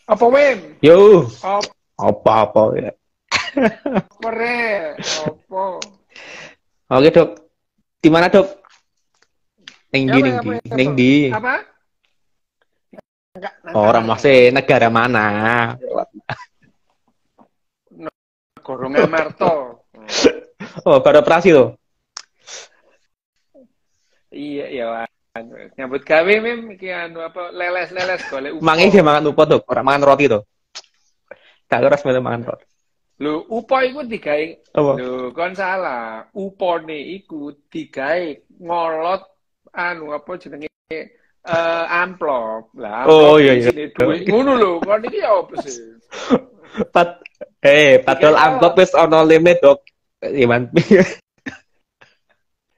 Apa Wim? Yo, Apa apa-apa ya. re? Apa? Oke, Dok. Di mana, Dok? Ning Ya di, apa ning apa di. apa? Ning di. Apa? Enggak Orang nakal. masih negara mana? Negara Ngamarta. Oh. Oh, baru operasi tuh. Iya ya. Nyambut gawe Mim iki anu apa leles-leles golek Mangi upo. dia makan upo tuh, orang makan roti tuh. Tak keras melu makan roti. Lho, upo iku digawe. Apa? Lho, kon salah. Upone iku digawe ngolot anu apa jenenge amplop. Lah amplop Oh iya iya. isine duit. Ngono lho, kon iki ya apa sih? Pat padahal Digawe amplop kolot. wis ono limit, Dok. Iman.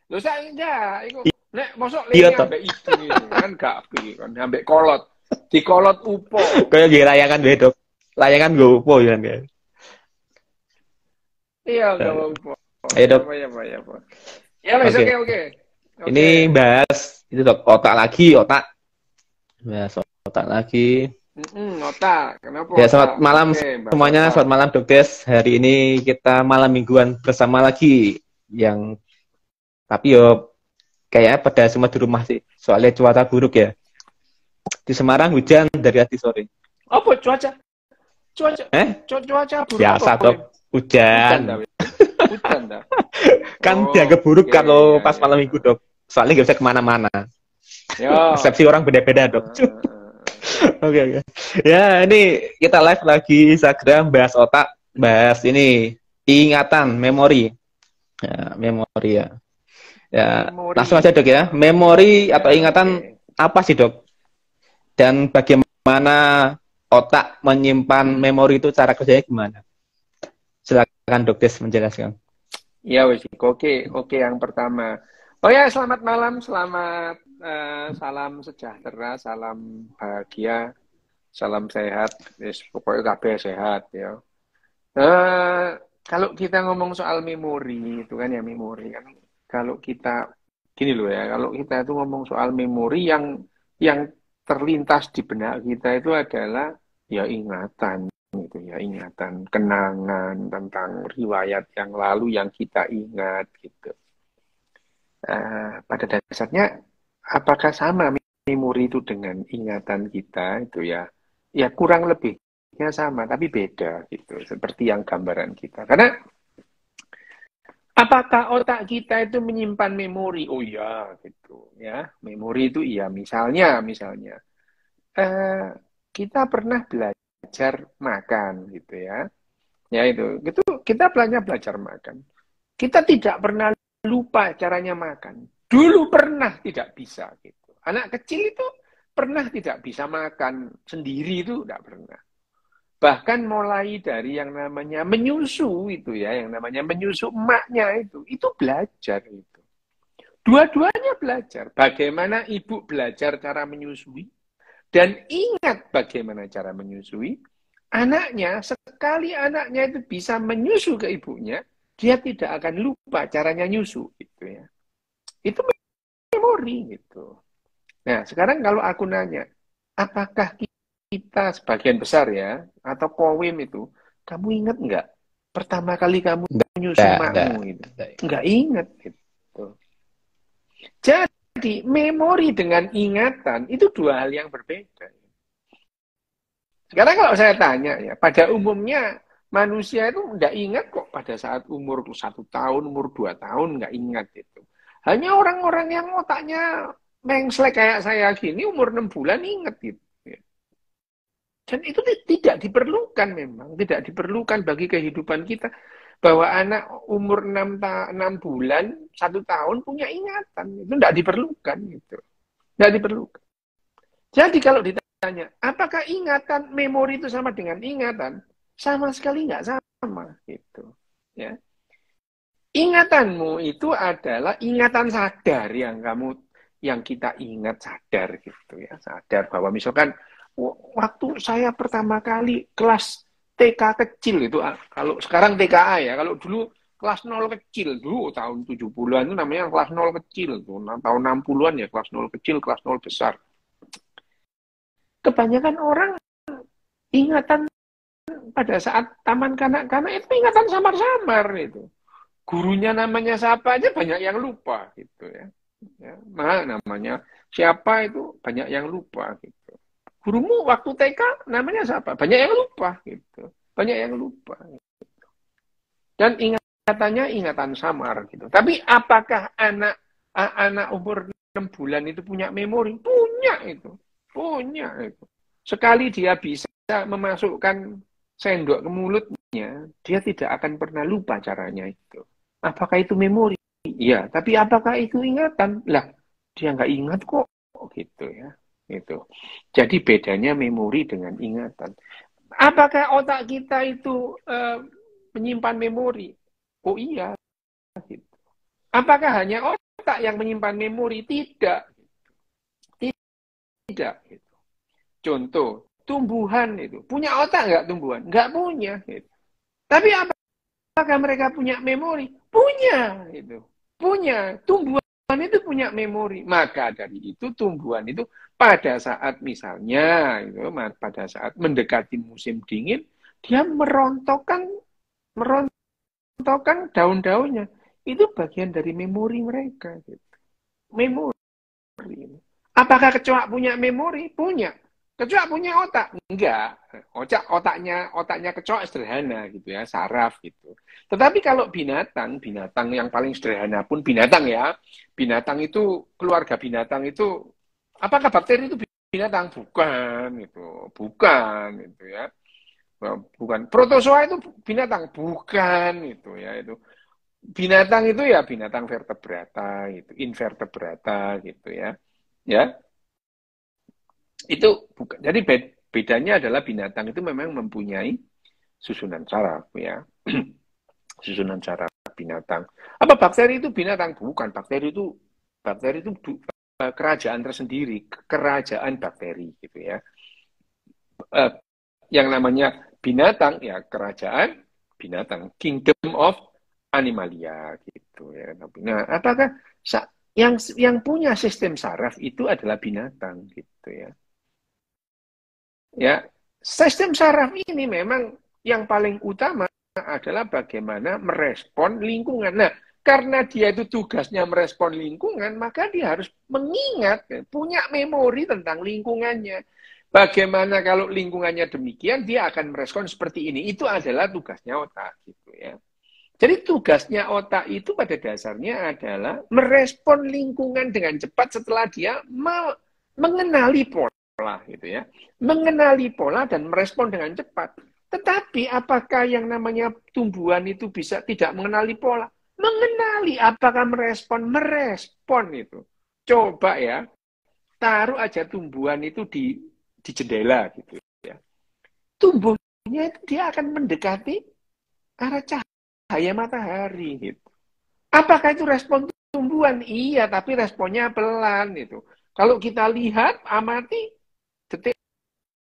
Lho sak enggak, iku nek mosok Iya lene toh. ambek idung ini kan gak piye kan ambek kolot. Dikolot upo. Kayak gini layangan gue, Dok. Layangan gue upo ya kan. Iya, gak upo. Ayo, Ya Dok. apa ya apa ya apa. Ya wes Oke. oke oke. Oke. Ini bahas itu, Dok. Otak lagi, otak. Bahas otak lagi. Otak. Kenapa Ya, otak? selamat malam Oke, bahas semuanya. otak. Selamat malam, Dok Des. Hari ini kita malam mingguan bersama lagi. Yang tapi yo kayaknya pada semua di rumah sih. Soalnya cuaca buruk ya. Di Semarang hujan dari tadi sore. Apa cuaca? Cuaca Eh? cuaca buruk Biasa, apa? Dok. Wim? Hujan dah. Hujan. Wim. Hujan dah. Kan Oh, dianggap buruk oke kalau ya pas ya. malam minggu, Dok. Soalnya nggak bisa kemana-mana. Ya. Persepsi orang beda-beda, Dok. Oke, oke. Ya, ini kita live lagi Instagram, bahas otak, bahas ini ingatan, memori. Ya, memori ya. Ya, Memori. langsung aja, Dok ya. Memori atau ingatan Oke. apa sih, Dok? Dan bagaimana otak menyimpan memori itu, cara kerjanya gimana? Silakan, Dok Des menjelaskan. Ya wes, oke yang pertama. Oh ya, selamat malam, selamat salam sejahtera, salam bahagia, salam sehat, yes, pokoknya kabeh sehat ya. Kalau kita ngomong soal memori itu kan ya memori kan, kalau kita gini loh ya, kalau kita itu ngomong soal memori yang terlintas di benak kita itu adalah ya ingatan gitu ya, ingatan, kenangan tentang riwayat yang lalu yang kita ingat gitu. Pada dasarnya apakah sama memori itu dengan ingatan kita itu ya? Ya kurang lebihnya sama tapi beda gitu. Seperti yang gambaran kita. Karena apakah otak kita itu menyimpan memori? Oh ya gitu ya. Memori itu iya misalnya eh, kita pernah belajar makan gitu ya. Ya itu kita belajar makan. Kita tidak pernah lupa caranya makan. Dulu pernah tidak bisa gitu. Anak kecil itu pernah tidak bisa makan sendiri itu tidak pernah. Bahkan mulai dari yang namanya menyusu itu ya, yang namanya menyusu emaknya itu belajar itu. Dua-duanya belajar. Bagaimana ibu belajar cara menyusui dan ingat bagaimana cara menyusui. Anaknya, sekali anaknya itu bisa menyusu ke ibunya, dia tidak akan lupa caranya nyusu gitu ya. Itu memori gitu. Nah, sekarang kalau aku nanya, apakah kita sebagian besar ya atau Kowim itu, kamu ingat nggak pertama kali kamu nyusu Enggak. makmu itu? Nggak ingat gitu. Jadi, memori dengan ingatan itu dua hal yang berbeda. Sekarang kalau saya tanya ya, pada umumnya manusia itu nggak ingat kok pada saat umur 1 tahun, umur 2 tahun nggak ingat itu. Hanya orang-orang yang otaknya mengslek kayak saya gini umur 6 bulan ingat gitu. Dan itu tidak diperlukan memang, tidak diperlukan bagi kehidupan kita bahwa anak umur 6 bulan, 1 tahun punya ingatan. Itu tidak diperlukan gitu. Tidak diperlukan. Jadi kalau ditanya, apakah ingatan memori itu sama dengan ingatan? Sama sekali nggak sama gitu. Ya. Ingatanmu itu adalah ingatan sadar yang kita ingat sadar gitu ya, sadar bahwa misalkan waktu saya pertama kali kelas TK kecil itu, kalau sekarang TKA ya, kalau dulu kelas 0 kecil dulu tahun 70-an itu namanya kelas 0 kecil tuh, tahun 60-an ya kelas 0 kecil, kelas 0 besar. Kebanyakan orang ingatan pada saat taman kanak-kanak itu ingatan samar-samar itu. Gurunya namanya siapa aja banyak yang lupa gitu ya. Ya, namanya siapa itu banyak yang lupa gitu. Gurumu waktu TK namanya siapa? Banyak yang lupa gitu. Banyak yang lupa. Dan ingatannya ingatan samar gitu. Tapi apakah anak umur 6 bulan itu punya memori? Punya itu. Punya itu. Sekali dia bisa memasukkan sendok ke mulutnya, dia tidak akan pernah lupa caranya itu. Apakah itu memori? Iya, tapi apakah itu ingatan? Lah, dia nggak ingat kok, gitu ya. Gitu. Jadi bedanya memori dengan ingatan. Apakah otak kita itu menyimpan memori? Oh iya. Gitu. Apakah hanya otak yang menyimpan memori? Tidak. Tidak. Gitu. Contoh, tumbuhan itu. Punya otak nggak tumbuhan? Nggak punya. Gitu. Tapi apakah mereka punya memori? Punya. Gitu. Punya. Tumbuhan itu punya memori. Maka dari itu tumbuhan itu pada saat misalnya, itu, pada saat mendekati musim dingin, dia merontokkan daun-daunnya. Itu bagian dari memori mereka. Gitu. Memori. Apakah kecoak punya memori? Punya. Kecoak punya otak? Enggak. Otaknya kecoak sederhana gitu ya, saraf gitu. Tetapi kalau binatang yang paling sederhana pun binatang ya, binatang itu keluarga binatang itu, apakah bakteri itu binatang? Bukan itu, bukan itu ya. Bukan. Protozoa itu binatang? Bukan itu ya itu. Binatang itu ya binatang vertebrata gitu, invertebrata gitu ya. Ya, itu bukan. Jadi bedanya adalah binatang itu memang mempunyai susunan saraf ya. Susunan saraf binatang. Apa bakteri itu binatang? Bukan. Bakteri itu kerajaan tersendiri, kerajaan bakteri gitu ya. Yang namanya binatang ya kerajaan binatang, kingdom of animalia gitu ya. Nah, apakah yang punya sistem saraf itu adalah binatang gitu ya. Ya, sistem saraf ini memang yang paling utama adalah bagaimana merespon lingkungan. Nah, karena dia itu tugasnya merespon lingkungan, maka dia harus mengingat, punya memori tentang lingkungannya. Bagaimana kalau lingkungannya demikian, dia akan merespon seperti ini. Itu adalah tugasnya otak, gitu ya. Jadi tugasnya otak itu pada dasarnya adalah merespon lingkungan dengan cepat setelah dia mengenali pola, gitu ya. Mengenali pola dan merespon dengan cepat. Tetapi apakah yang namanya tumbuhan itu bisa tidak mengenali pola? Mengenali, apakah merespon? Merespon itu. Coba ya, taruh aja tumbuhan itu di jendela gitu ya. Tumbuhnya itu dia akan mendekati arah cahaya matahari gitu. Apakah itu respon tumbuhan? Iya, tapi responnya pelan itu. Kalau kita lihat, amati, detik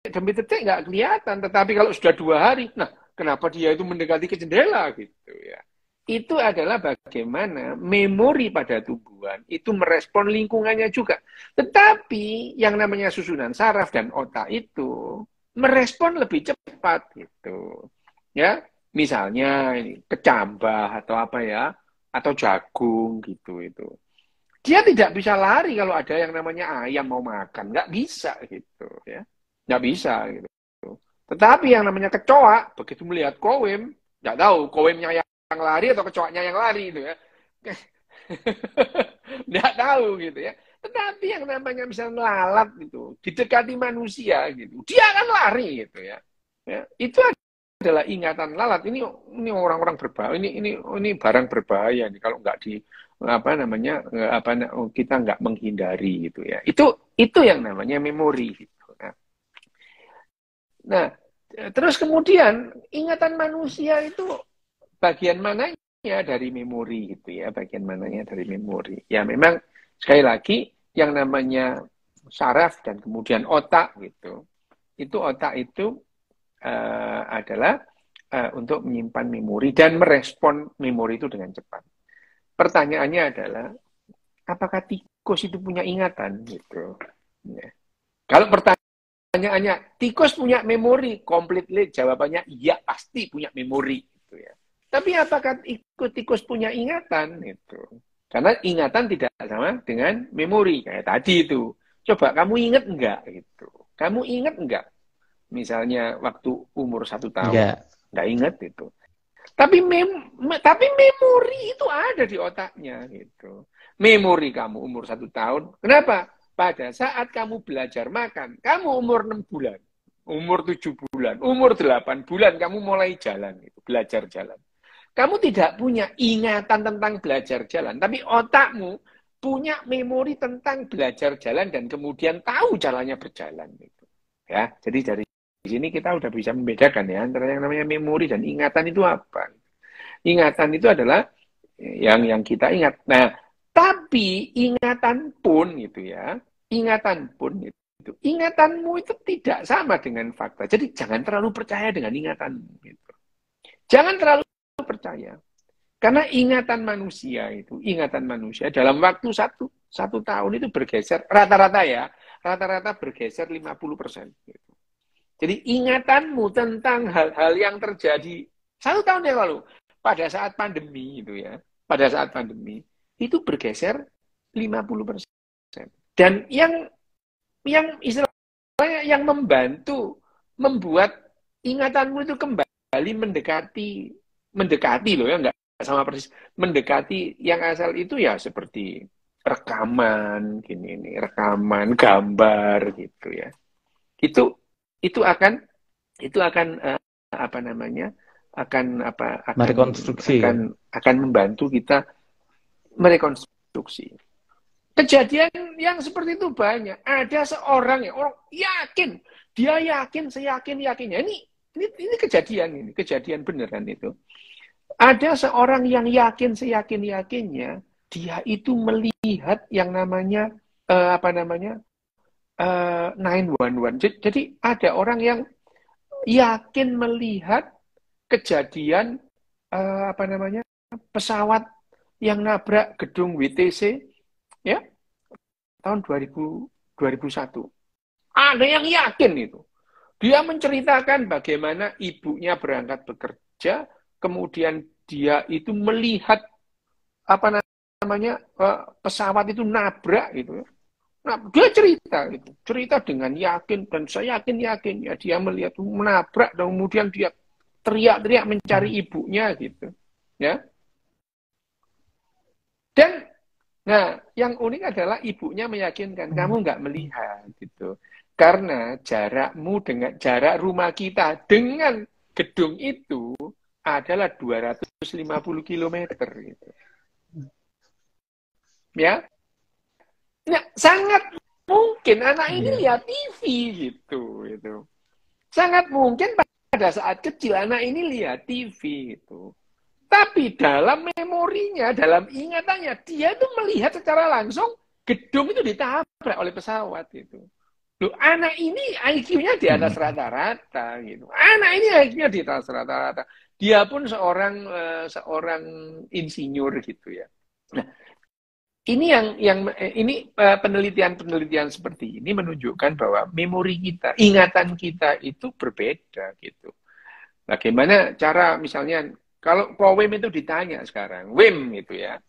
demi detik nggak kelihatan. Tetapi kalau sudah 2 hari, nah kenapa dia itu mendekati ke jendela gitu ya. Itu adalah bagaimana memori pada tumbuhan itu merespon lingkungannya juga. Tetapi yang namanya susunan saraf dan otak itu merespon lebih cepat gitu. Ya, misalnya ini kecambah atau apa ya, atau jagung gitu itu. Dia tidak bisa lari kalau ada yang namanya ayam mau makan, nggak bisa gitu ya, nggak bisa gitu. Tetapi yang namanya kecoa begitu melihat koim, nggak tahu koimnya yang lari atau kecoaknya yang lari itu ya, nggak tahu gitu ya. Tetapi yang namanya misalnya lalat gitu, didekati manusia gitu, dia akan lari gitu ya. Ya, itu adalah ingatan lalat. Ini orang-orang berbahaya. Ini barang berbahaya nih kalau nggak di apa namanya kita nggak menghindari gitu ya. Itu yang namanya memori. Gitu. Nah, terus kemudian ingatan manusia itu bagian mananya dari memori gitu ya. Bagian mananya dari memori. Ya memang sekali lagi yang namanya saraf dan kemudian otak gitu. Itu otak itu adalah untuk menyimpan memori dan merespon memori itu dengan cepat. Pertanyaannya adalah, apakah tikus itu punya ingatan gitu? Ya. Kalau pertanyaannya, tikus punya memori? Completely jawabannya iya, pasti punya memori gitu ya. Tapi apakah tikus punya ingatan itu? Karena ingatan tidak sama dengan memori kayak tadi itu. Coba kamu ingat enggak gitu? Kamu ingat enggak? Misalnya waktu umur 1 tahun, enggak ingat itu. Tapi memori itu ada di otaknya gitu. Memori kamu umur 1 tahun. Kenapa? Pada saat kamu belajar makan, kamu umur 6 bulan, umur 7 bulan, umur 8 bulan, kamu mulai jalan, gitu, belajar jalan. Kamu tidak punya ingatan tentang belajar jalan, tapi otakmu punya memori tentang belajar jalan dan kemudian tahu caranya berjalan. Gitu. Ya, jadi dari sini kita udah bisa membedakan ya antara yang namanya memori dan ingatan itu apa. Ingatan itu adalah yang kita ingat. Nah, tapi ingatan pun gitu ya, ingatan pun itu, ingatanmu itu tidak sama dengan fakta. Jadi jangan terlalu percaya dengan ingatanmu. Gitu. Jangan terlalu percaya. Karena ingatan manusia dalam waktu satu tahun itu bergeser, rata-rata ya, rata-rata bergeser 50%. Gitu. Jadi ingatanmu tentang hal-hal yang terjadi 1 tahun yang lalu, pada saat pandemi itu ya, pada saat pandemi, itu bergeser 50%. Dan yang istilahnya yang membuat ingatanmu itu kembali mendekati loh ya, enggak sama persis, mendekati yang asal itu ya seperti rekaman gini nih, rekaman gambar gitu ya. Itu akan apa namanya? merekonstruksi akan membantu kita merekonstruksi. Kejadian yang seperti itu banyak. Ada seorang yang orang yakin, dia yakin, seyakin-yakinnya. Ini kejadian beneran itu. Ada seorang yang yakin, seyakin-yakinnya, dia itu melihat yang namanya 911. Jadi ada orang yang yakin melihat kejadian pesawat yang nabrak gedung WTC ya tahun 2001. Ada yang yakin itu. Dia menceritakan bagaimana ibunya berangkat bekerja, kemudian dia itu melihat pesawat itu nabrak gitu. Nah, dia cerita dengan yakin dan saya yakin ya dia melihat menabrak dan kemudian dia teriak-teriak mencari ibunya gitu, ya. Dan nah, yang unik adalah ibunya meyakinkan kamu nggak melihat gitu, karena jarak rumah kita dengan gedung itu adalah 250 km gitu, ya. Nah, sangat mungkin anak ini lihat TV gitu. Sangat mungkin pada saat kecil anak ini lihat TV gitu. Tapi dalam memorinya, dalam ingatannya, dia itu melihat secara langsung gedung itu ditabrak oleh pesawat gitu. Loh, anak ini IQ-nya di atas rata-rata gitu. Anak ini IQ-nya di atas rata-rata. Dia pun seorang insinyur gitu ya. Nah, ini penelitian seperti ini menunjukkan bahwa memori kita, ingatan kita itu berbeda gitu. Bagaimana cara misalnya kalau Wim itu ditanya sekarang, Wim itu ya,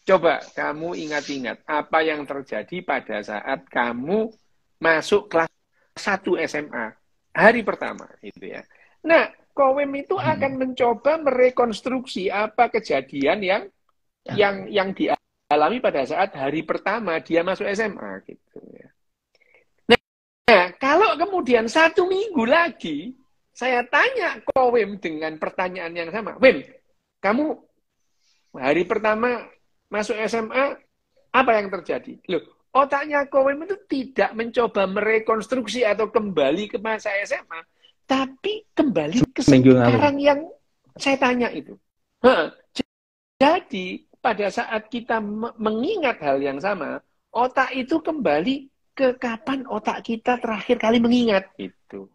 coba kamu ingat-ingat apa yang terjadi pada saat kamu masuk kelas 1 SMA hari pertama gitu ya. Nah, Wim itu akan mencoba merekonstruksi apa kejadian yang dialami pada saat hari pertama dia masuk SMA gitu ya. Nah, kalau kemudian 1 minggu lagi saya tanya ke Wim dengan pertanyaan yang sama, Wim, kamu hari pertama masuk SMA apa yang terjadi? Loh, otaknya Wim itu tidak mencoba merekonstruksi atau kembali ke masa SMA, tapi kembali ke sekarang yang saya tanya itu. Jadi pada saat kita mengingat hal yang sama, otak itu kembali ke kapan otak kita terakhir kali mengingat itu.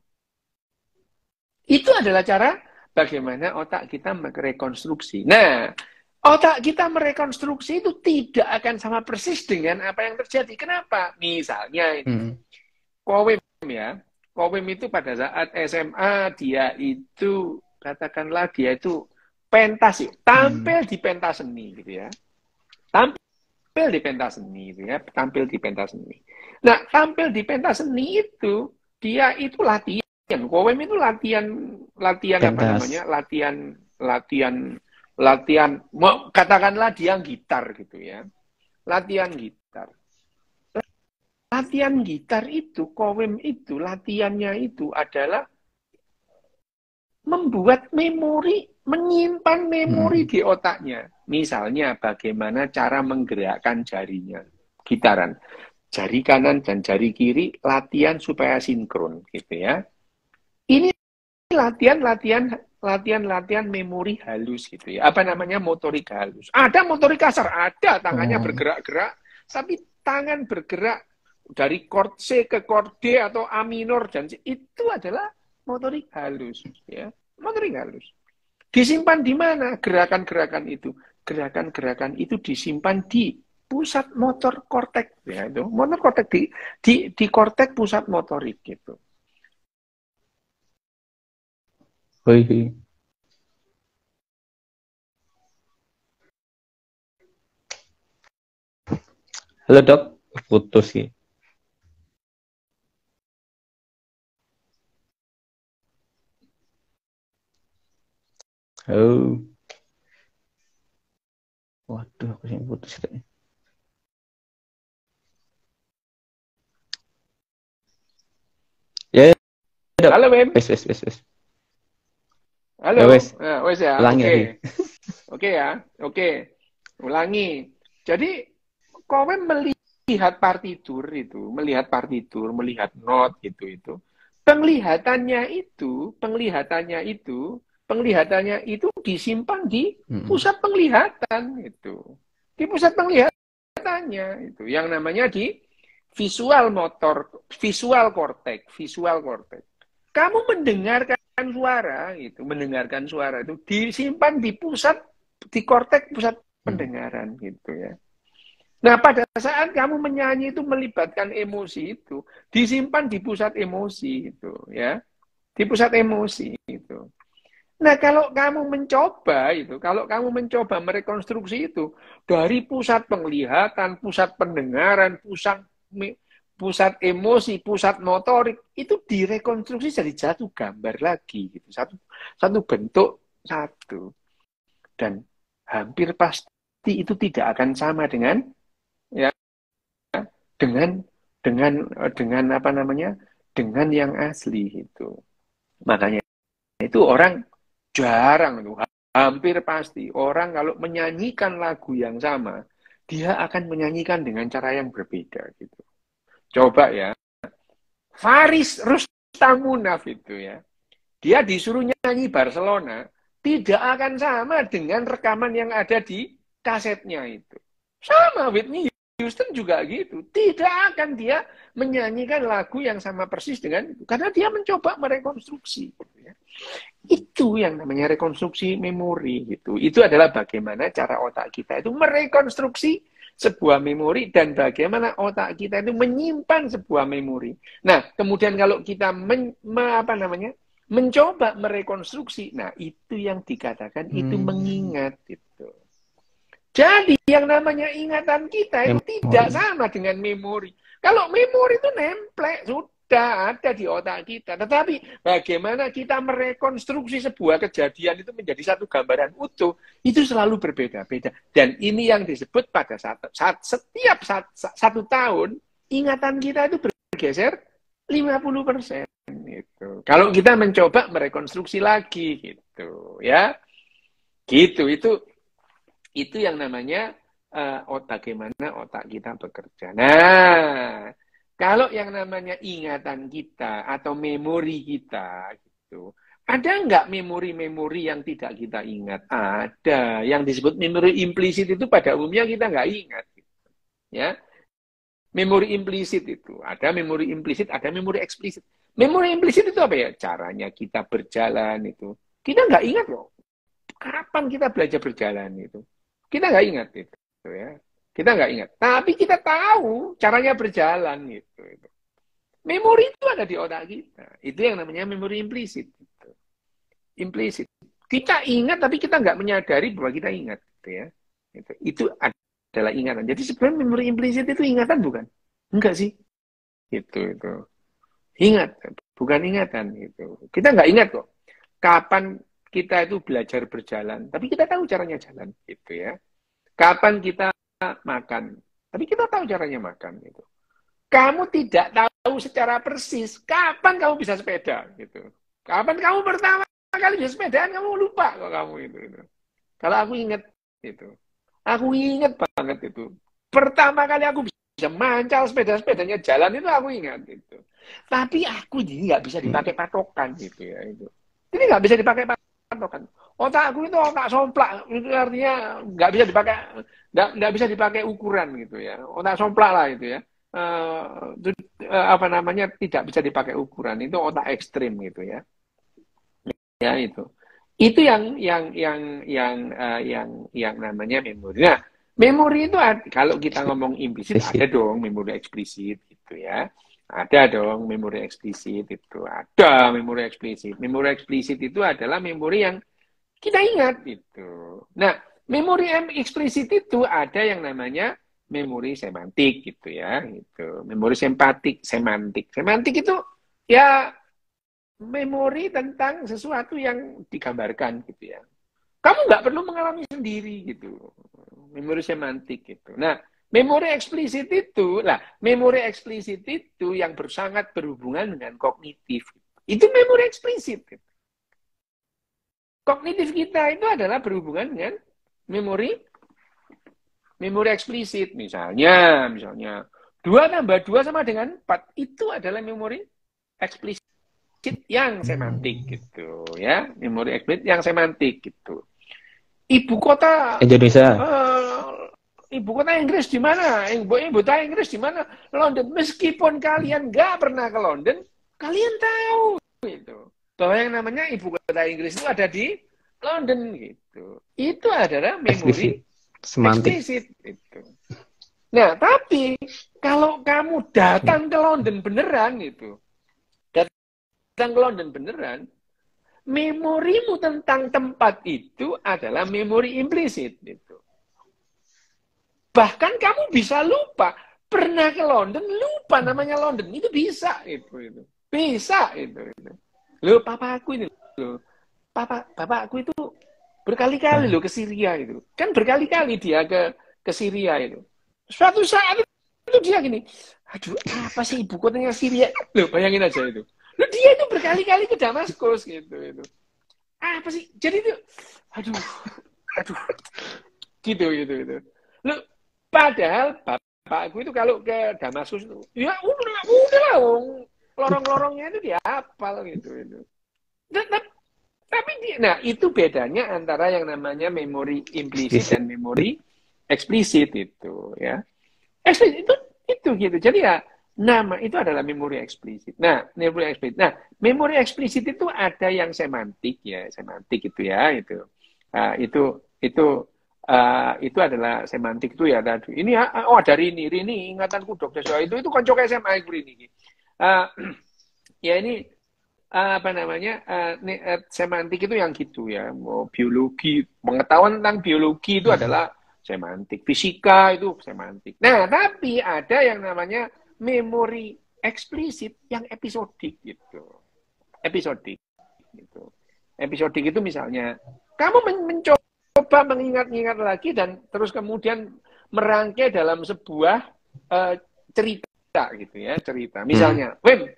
Itu adalah cara bagaimana otak kita merekonstruksi. Nah, otak kita merekonstruksi itu tidak akan sama persis dengan apa yang terjadi. Kenapa? Misalnya ini, Wim ya, Kowem itu pada saat SMA dia itu katakanlah dia itu pentas, tampil di pentas seni gitu ya. Tampil di pentas seni gitu ya, tampil di pentas seni. Nah, tampil di pentas seni itu dia itu latihan. Kowem itu latihan apa namanya? Pentas. Latihan katakanlah dia gitar gitu ya. Latihan gitar. Latihan gitar itu, kowem itu, latihannya itu adalah membuat memori, menyimpan memori di otaknya. Misalnya bagaimana cara menggerakkan jarinya, gitaran. Jari kanan dan jari kiri latihan supaya sinkron gitu ya. Ini latihan memori halus gitu ya. Apa namanya motorik halus. Ada motorik kasar, ada tangannya Oh. bergerak-gerak, tapi tangan bergerak dari chord C ke chord D atau A minor dan C, itu adalah motorik halus ya. Motorik halus. Disimpan di mana gerakan-gerakan itu? Gerakan-gerakan itu disimpan di pusat motor kortek ya itu. Motor kortek di kortek pusat motorik gitu. Hoi. Halo dok, putus sih. Oh, waduh, aku sih putus kayaknya. Ya, ya, dok. Halo Bem. Wes. Ya Halo. wes, Nah, wes ya. ulangi Oke. lagi. Oke ya. Oke. Ulangi. Jadi Kowen melihat partitur, melihat not itu. Penglihatannya itu disimpan di Mm-mm. pusat penglihatan itu. Di pusat penglihatannya itu yang namanya di visual cortex. Kamu mendengarkan suara itu disimpan di korteks pusat Mm. pendengaran gitu ya. Nah, pada saat kamu menyanyi itu melibatkan emosi itu, disimpan di pusat emosi itu, ya. Di pusat emosi itu. Nah, kalau kamu mencoba merekonstruksi itu dari pusat penglihatan, pusat pendengaran, pusat emosi, pusat motorik, itu direkonstruksi jadi satu gambar lagi gitu. Satu bentuk satu. Dan hampir pasti itu tidak akan sama dengan ya dengan dengan apa namanya dengan yang asli itu. Makanya itu orang jarang itu hampir pasti orang kalau menyanyikan lagu yang sama dia akan menyanyikan dengan cara yang berbeda gitu. Coba ya, Faris Rustamunaf itu ya. Dia disuruh nyanyi Barcelona tidak akan sama dengan rekaman yang ada di kasetnya itu. Sama Whitney Houston juga gitu. Tidak akan dia menyanyikan lagu yang sama persis dengan itu. Karena dia mencoba merekonstruksi. Gitu ya. Itu yang namanya rekonstruksi memori. Gitu. Itu adalah bagaimana cara otak kita itu merekonstruksi sebuah memori dan bagaimana otak kita itu menyimpan sebuah memori. Nah, kemudian kalau kita mencoba merekonstruksi, nah itu yang dikatakan itu Hmm. mengingat itu. Jadi yang namanya ingatan kita itu tidak Memori. sama dengan memori. Kalau memori itu nemplek, sudah ada di otak kita. Tetapi bagaimana kita merekonstruksi sebuah kejadian itu menjadi satu gambaran utuh, itu selalu berbeda-beda. Dan ini yang disebut pada setiap satu tahun, ingatan kita itu bergeser 50%. Gitu. Kalau kita mencoba merekonstruksi lagi, gitu ya, gitu itu yang namanya bagaimana otak kita bekerja. Nah, kalau yang namanya ingatan kita atau memori kita gitu, ada nggak memori-memori yang tidak kita ingat? Ada. Yang disebut memori implisit itu pada umumnya kita nggak ingat. Gitu. Ya, memori implisit itu ada memori implisit, ada memori eksplisit. Memori implisit itu apa ya? Caranya kita berjalan itu. Kita nggak ingat loh. Kapan kita belajar berjalan itu? Kita nggak ingat itu, ya. Kita nggak ingat. Tapi kita tahu caranya berjalan gitu. Memori itu ada di otak kita. Itu yang namanya memori implisit. Implisit. Kita ingat tapi kita nggak menyadari bahwa kita ingat, gitu ya. Itu adalah ingatan. Jadi sebenarnya memori implisit itu ingatan bukan? Enggak sih. Itu. Ingat, bukan ingatan gitu. Kita nggak ingat kok. Kapan kita itu belajar berjalan, tapi kita tahu caranya jalan, gitu ya. Kapan kita makan, tapi kita tahu caranya makan, gitu. Kamu tidak tahu secara persis kapan kamu bisa sepeda, gitu. Kapan kamu pertama kali bisa sepedaan, kamu lupa kok kamu itu. Kalau aku ingat itu, aku ingat banget itu. Pertama kali aku bisa mancal sepedanya jalan itu aku ingat itu. Tapi aku ini nggak bisa dipakai patokan gitu ya itu. Ini nggak bisa dipakai patokan. Otak aku itu otak somplak, itu artinya nggak bisa dipakai, nggak bisa dipakai ukuran gitu ya. Otak somplak lah itu ya. Apa namanya, tidak bisa dipakai ukuran, itu otak ekstrim gitu ya. Ya itu yang namanya memori. Nah, memori itu kalau kita ngomong implisit ada dong memori eksplisit gitu ya. Ada dong memori eksplisit itu. Ada memori eksplisit. Memori eksplisit itu adalah memori yang kita ingat itu. Nah, memori eksplisit itu ada yang namanya memori semantik gitu ya. Gitu. Memori semantik. Semantik itu ya memori tentang sesuatu yang digambarkan gitu ya. Kamu nggak perlu mengalami sendiri gitu. Memori semantik gitu. Nah, memori eksplisit itu yang sangat berhubungan dengan kognitif. Itu memori eksplisit. Gitu. Kognitif kita itu adalah berhubungan dengan memori eksplisit. Misalnya 2 tambah 2 sama dengan 4. Itu adalah memori eksplisit yang semantik gitu ya. Memori eksplisit yang semantik gitu. Ibu kota Indonesia. Ibu kota Inggris di mana? Ibu kota Inggris di mana? London. Meskipun kalian nggak pernah ke London, kalian tahu itu bahwa yang namanya ibu kota Inggris itu ada di London gitu. Itu adalah memori eksplisit itu. Nah, tapi kalau kamu datang ke London beneran itu, datang ke London beneran, memorimu tentang tempat itu adalah memori implisit gitu. Bahkan kamu bisa lupa pernah ke London, lupa namanya London, itu bisa itu. Bisa itu. Loh, papaku ini loh. Bapakku itu berkali-kali loh ke Syria itu. Kan berkali-kali dia ke Syria itu. Suatu saat itu dia gini, aduh, apa sih ibu kotanya Syria? Loh, bayangin aja itu. Loh, dia itu berkali-kali ke Damaskus gitu itu. Apa sih? Jadi itu aduh. Gitu. Loh, padahal bapakku itu kalau ke Damaskus itu, ya udah lorong-lorongnya itu dia hafal gitu itu. Tapi nah itu bedanya antara yang namanya memori implisit dan memori eksplisit itu ya. Eksplisit itu gitu. Jadi ya nama itu adalah memori eksplisit. Nah, memori eksplisit. Nah, memori eksplisit itu ada yang semantik ya, semantik itu ya itu. Itu adalah semantik itu ya tadi. Ini ada Rini ingatanku Dokter Soa itu konco SMA aku Rini. Ya ini apa namanya semantik itu yang gitu ya. Mau biologi, pengetahuan tentang biologi itu adalah semantik. Fisika itu semantik. Nah, tapi ada yang namanya memori eksplisit yang episodik gitu. Episodik gitu. Episodik itu misalnya kamu mencoba mengingat-ingat lagi dan terus kemudian merangkai dalam sebuah cerita gitu ya, cerita. Misalnya, Wim,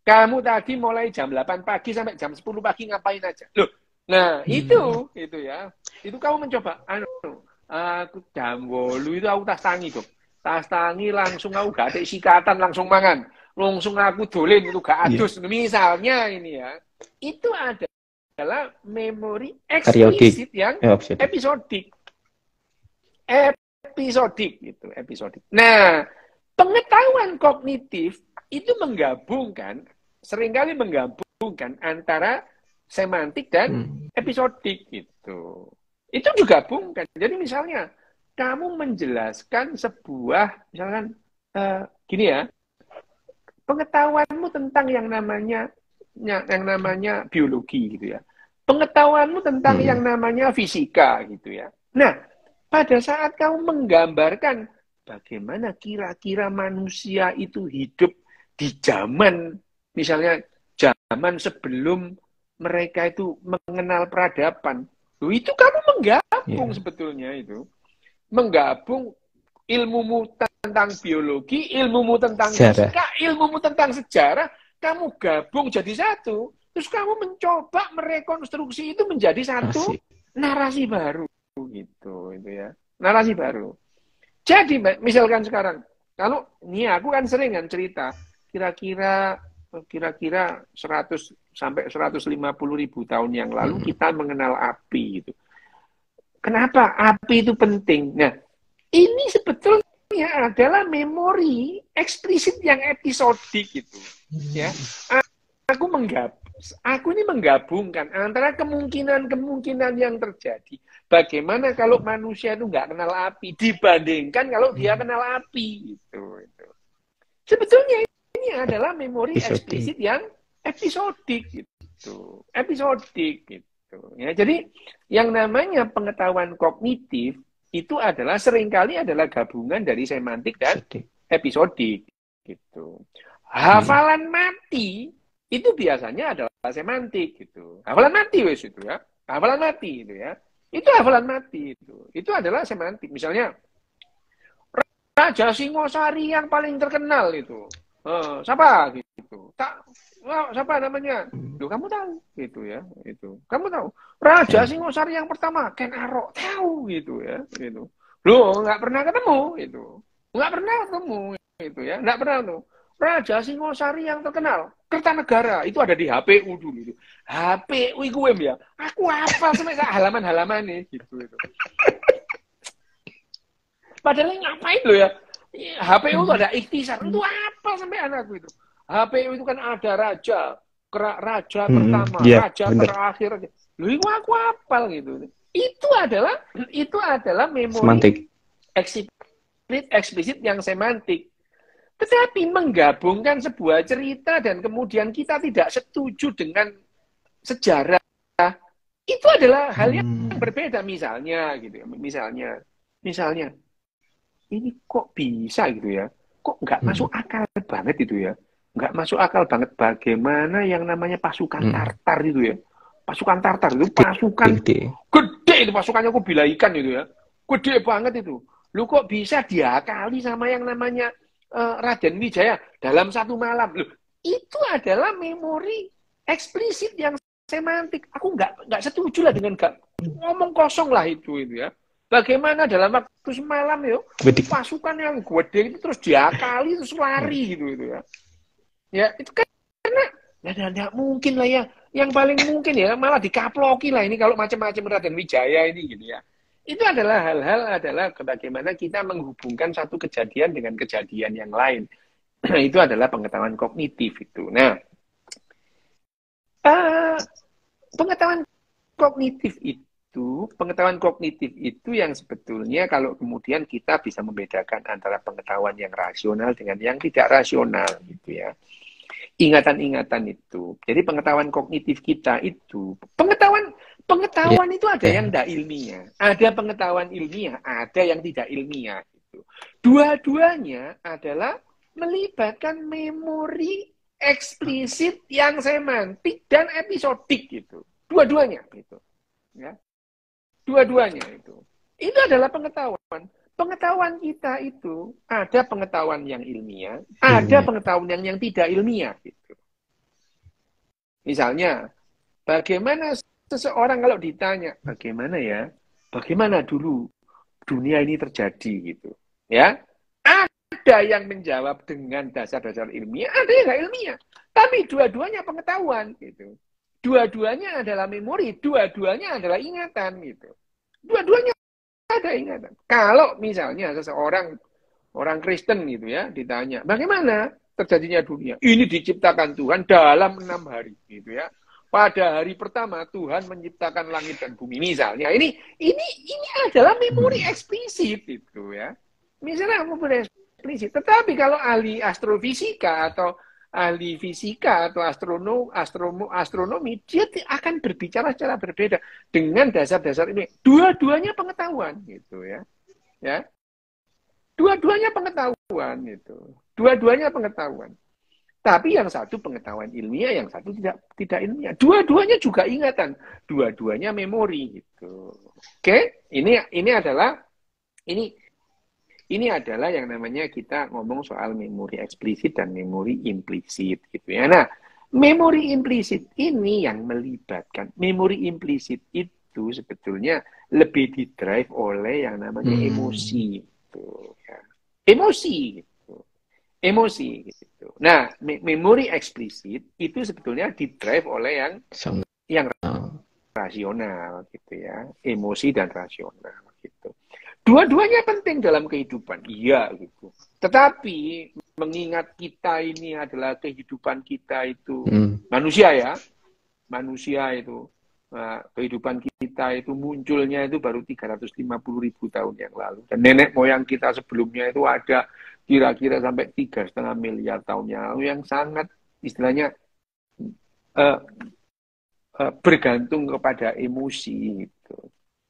kamu tadi mulai jam 8 pagi sampai jam 10 pagi ngapain aja? Loh, nah itu ya. Itu kamu mencoba, aku jam 8 itu aku tas tangi dong. Tas tangi langsung aku gak ada sikatan langsung mangan. Langsung aku dolen itu gak adus. Misalnya ini ya. Itu adalah memori eksplisit yang episodik. Episodik. Nah, pengetahuan kognitif itu seringkali menggabungkan antara semantik dan episodik gitu. Itu digabungkan. Jadi misalnya kamu menjelaskan sebuah misalkan gini ya, pengetahuanmu tentang yang namanya biologi gitu ya. Pengetahuanmu tentang yang namanya fisika gitu ya. Nah, pada saat kamu menggambarkan bagaimana kira-kira manusia itu hidup di zaman, misalnya zaman sebelum mereka itu mengenal peradaban, itu kamu menggabung sebetulnya itu. Menggabung ilmumu tentang biologi, ilmumu tentang fisika, ilmumu tentang sejarah, kamu gabung jadi satu. Terus kamu mencoba merekonstruksi itu menjadi satu narasi baru gitu ya. Narasi baru. Jadi misalkan sekarang, kalau ini aku kan sering kan cerita, kira-kira 100 sampai 150.000 tahun yang lalu kita mengenal api gitu. Kenapa api itu penting? Nah, ini sebetulnya adalah memori eksplisit yang episodik gitu. Ya, aku ini menggabungkan antara kemungkinan yang terjadi. Bagaimana kalau manusia itu nggak kenal api dibandingkan kalau dia kenal api gitu. Sebetulnya ini adalah memori eksplisit yang episodik gitu. Episodik gitu. Ya, jadi yang namanya pengetahuan kognitif itu adalah seringkali adalah gabungan dari semantik dan episodik gitu. Hafalan mati itu biasanya adalah semantik gitu. Hafalan mati wes itu ya. Hafalan mati itu ya. Itu hafalan mati itu. Itu adalah semantik. Misalnya Raja Singosari yang paling terkenal itu. Siapa gitu? Siapa namanya? Loh, kamu tahu gitu ya, itu. Kamu tahu. Raja Singosari yang pertama, Ken Arok, tahu gitu ya, gitu. Loh, nggak pernah ketemu itu. Nggak pernah ketemu itu ya, nggak pernah tuh. Raja Singosari yang terkenal, Kertanegara, itu ada di HPU dulu itu. HPU itu ya. Aku hafal sampai halaman-halaman nih gitu itu. Padahal ngapain lo ya? HPU itu ada ikhtisar. Itu apa sampai anakku itu? HPU itu kan ada raja pertama, raja terakhir. Loh, itu aku hafal gitu. Itu adalah memori eksplisit yang semantik. Tetapi menggabungkan sebuah cerita dan kemudian kita tidak setuju dengan sejarah, itu adalah hal yang berbeda. Misalnya gitu ya, misalnya ini kok bisa gitu ya, kok nggak masuk akal banget itu ya, nggak masuk akal banget bagaimana yang namanya pasukan Tartar itu ya, pasukan Tartar itu pasukan gede itu, pasukannya kok bilaikan itu ya, gede banget itu. Lu kok bisa diakali sama yang namanya Raden Wijaya dalam satu malam? Loh, itu adalah memori eksplisit yang semantik. Aku nggak setuju lah dengan ngomong kosong lah itu ya. Bagaimana dalam waktu semalam ya pasukan yang gede itu terus diakali terus lari gitu itu ya. Ya itu kan karena tidak mungkin lah ya. Yang paling mungkin ya malah dikaploki lah ini kalau macam-macam Raden Wijaya ini gitu ya. Itu adalah hal-hal adalah bagaimana kita menghubungkan satu kejadian dengan kejadian yang lain. Itu adalah pengetahuan kognitif itu. Nah, pengetahuan kognitif itu yang sebetulnya kalau kemudian kita bisa membedakan antara pengetahuan yang rasional dengan yang tidak rasional gitu ya. Ingatan-ingatan itu. Jadi pengetahuan kognitif kita itu, pengetahuan itu ada yang tidak ilmiah, ada pengetahuan ilmiah, ada yang tidak ilmiah. Gitu. Dua-duanya adalah melibatkan memori eksplisit yang semantik dan episodik gitu. Dua-duanya gitu. Ya. Dua-duanya itu. Itu adalah pengetahuan. Pengetahuan kita itu ada pengetahuan yang ilmiah, ada pengetahuan yang tidak ilmiah gitu. Misalnya, bagaimana seseorang kalau ditanya, bagaimana dulu dunia ini terjadi gitu, ya? Ada yang menjawab dengan dasar-dasar ilmiah, ada yang nggak ilmiah. Tapi dua-duanya pengetahuan gitu. Dua-duanya adalah memori, dua-duanya adalah ingatan gitu. Dua-duanya ada ingatan. Kalau misalnya orang Kristen gitu ya ditanya, bagaimana terjadinya dunia? Ini diciptakan Tuhan dalam 6 hari gitu ya. Pada hari pertama Tuhan menciptakan langit dan bumi misalnya. Ini adalah memori eksplisit itu ya. Misalnya memori eksplisit. Tetapi kalau ahli astrofisika atau ahli fisika atau astronomi, dia akan berbicara secara berbeda dengan dasar-dasar ini. Dua-duanya pengetahuan gitu ya. Ya. Dua-duanya pengetahuan gitu. Dua-duanya pengetahuan. Tapi yang satu pengetahuan ilmiah, yang satu tidak ilmiah. Dua-duanya juga ingatan, dua-duanya memori gitu. Oke, ini adalah yang namanya kita ngomong soal memori eksplisit dan memori implisit gitu ya. Nah, memori implisit ini yang melibatkan memori implisit itu sebetulnya lebih didrive oleh yang namanya emosi gitu ya. Emosi gitu. Nah, memori eksplisit itu sebetulnya didrive oleh yang rasional gitu ya, emosi dan rasional gitu. Dua-duanya penting dalam kehidupan, iya gitu. Tetapi mengingat kita ini adalah kehidupan kita itu manusia ya, itu. Nah, kehidupan kita itu munculnya itu baru 350.000 tahun yang lalu. Dan nenek moyang kita sebelumnya itu ada kira-kira sampai 3,5 miliar tahun yang lalu yang sangat istilahnya bergantung kepada emosi gitu.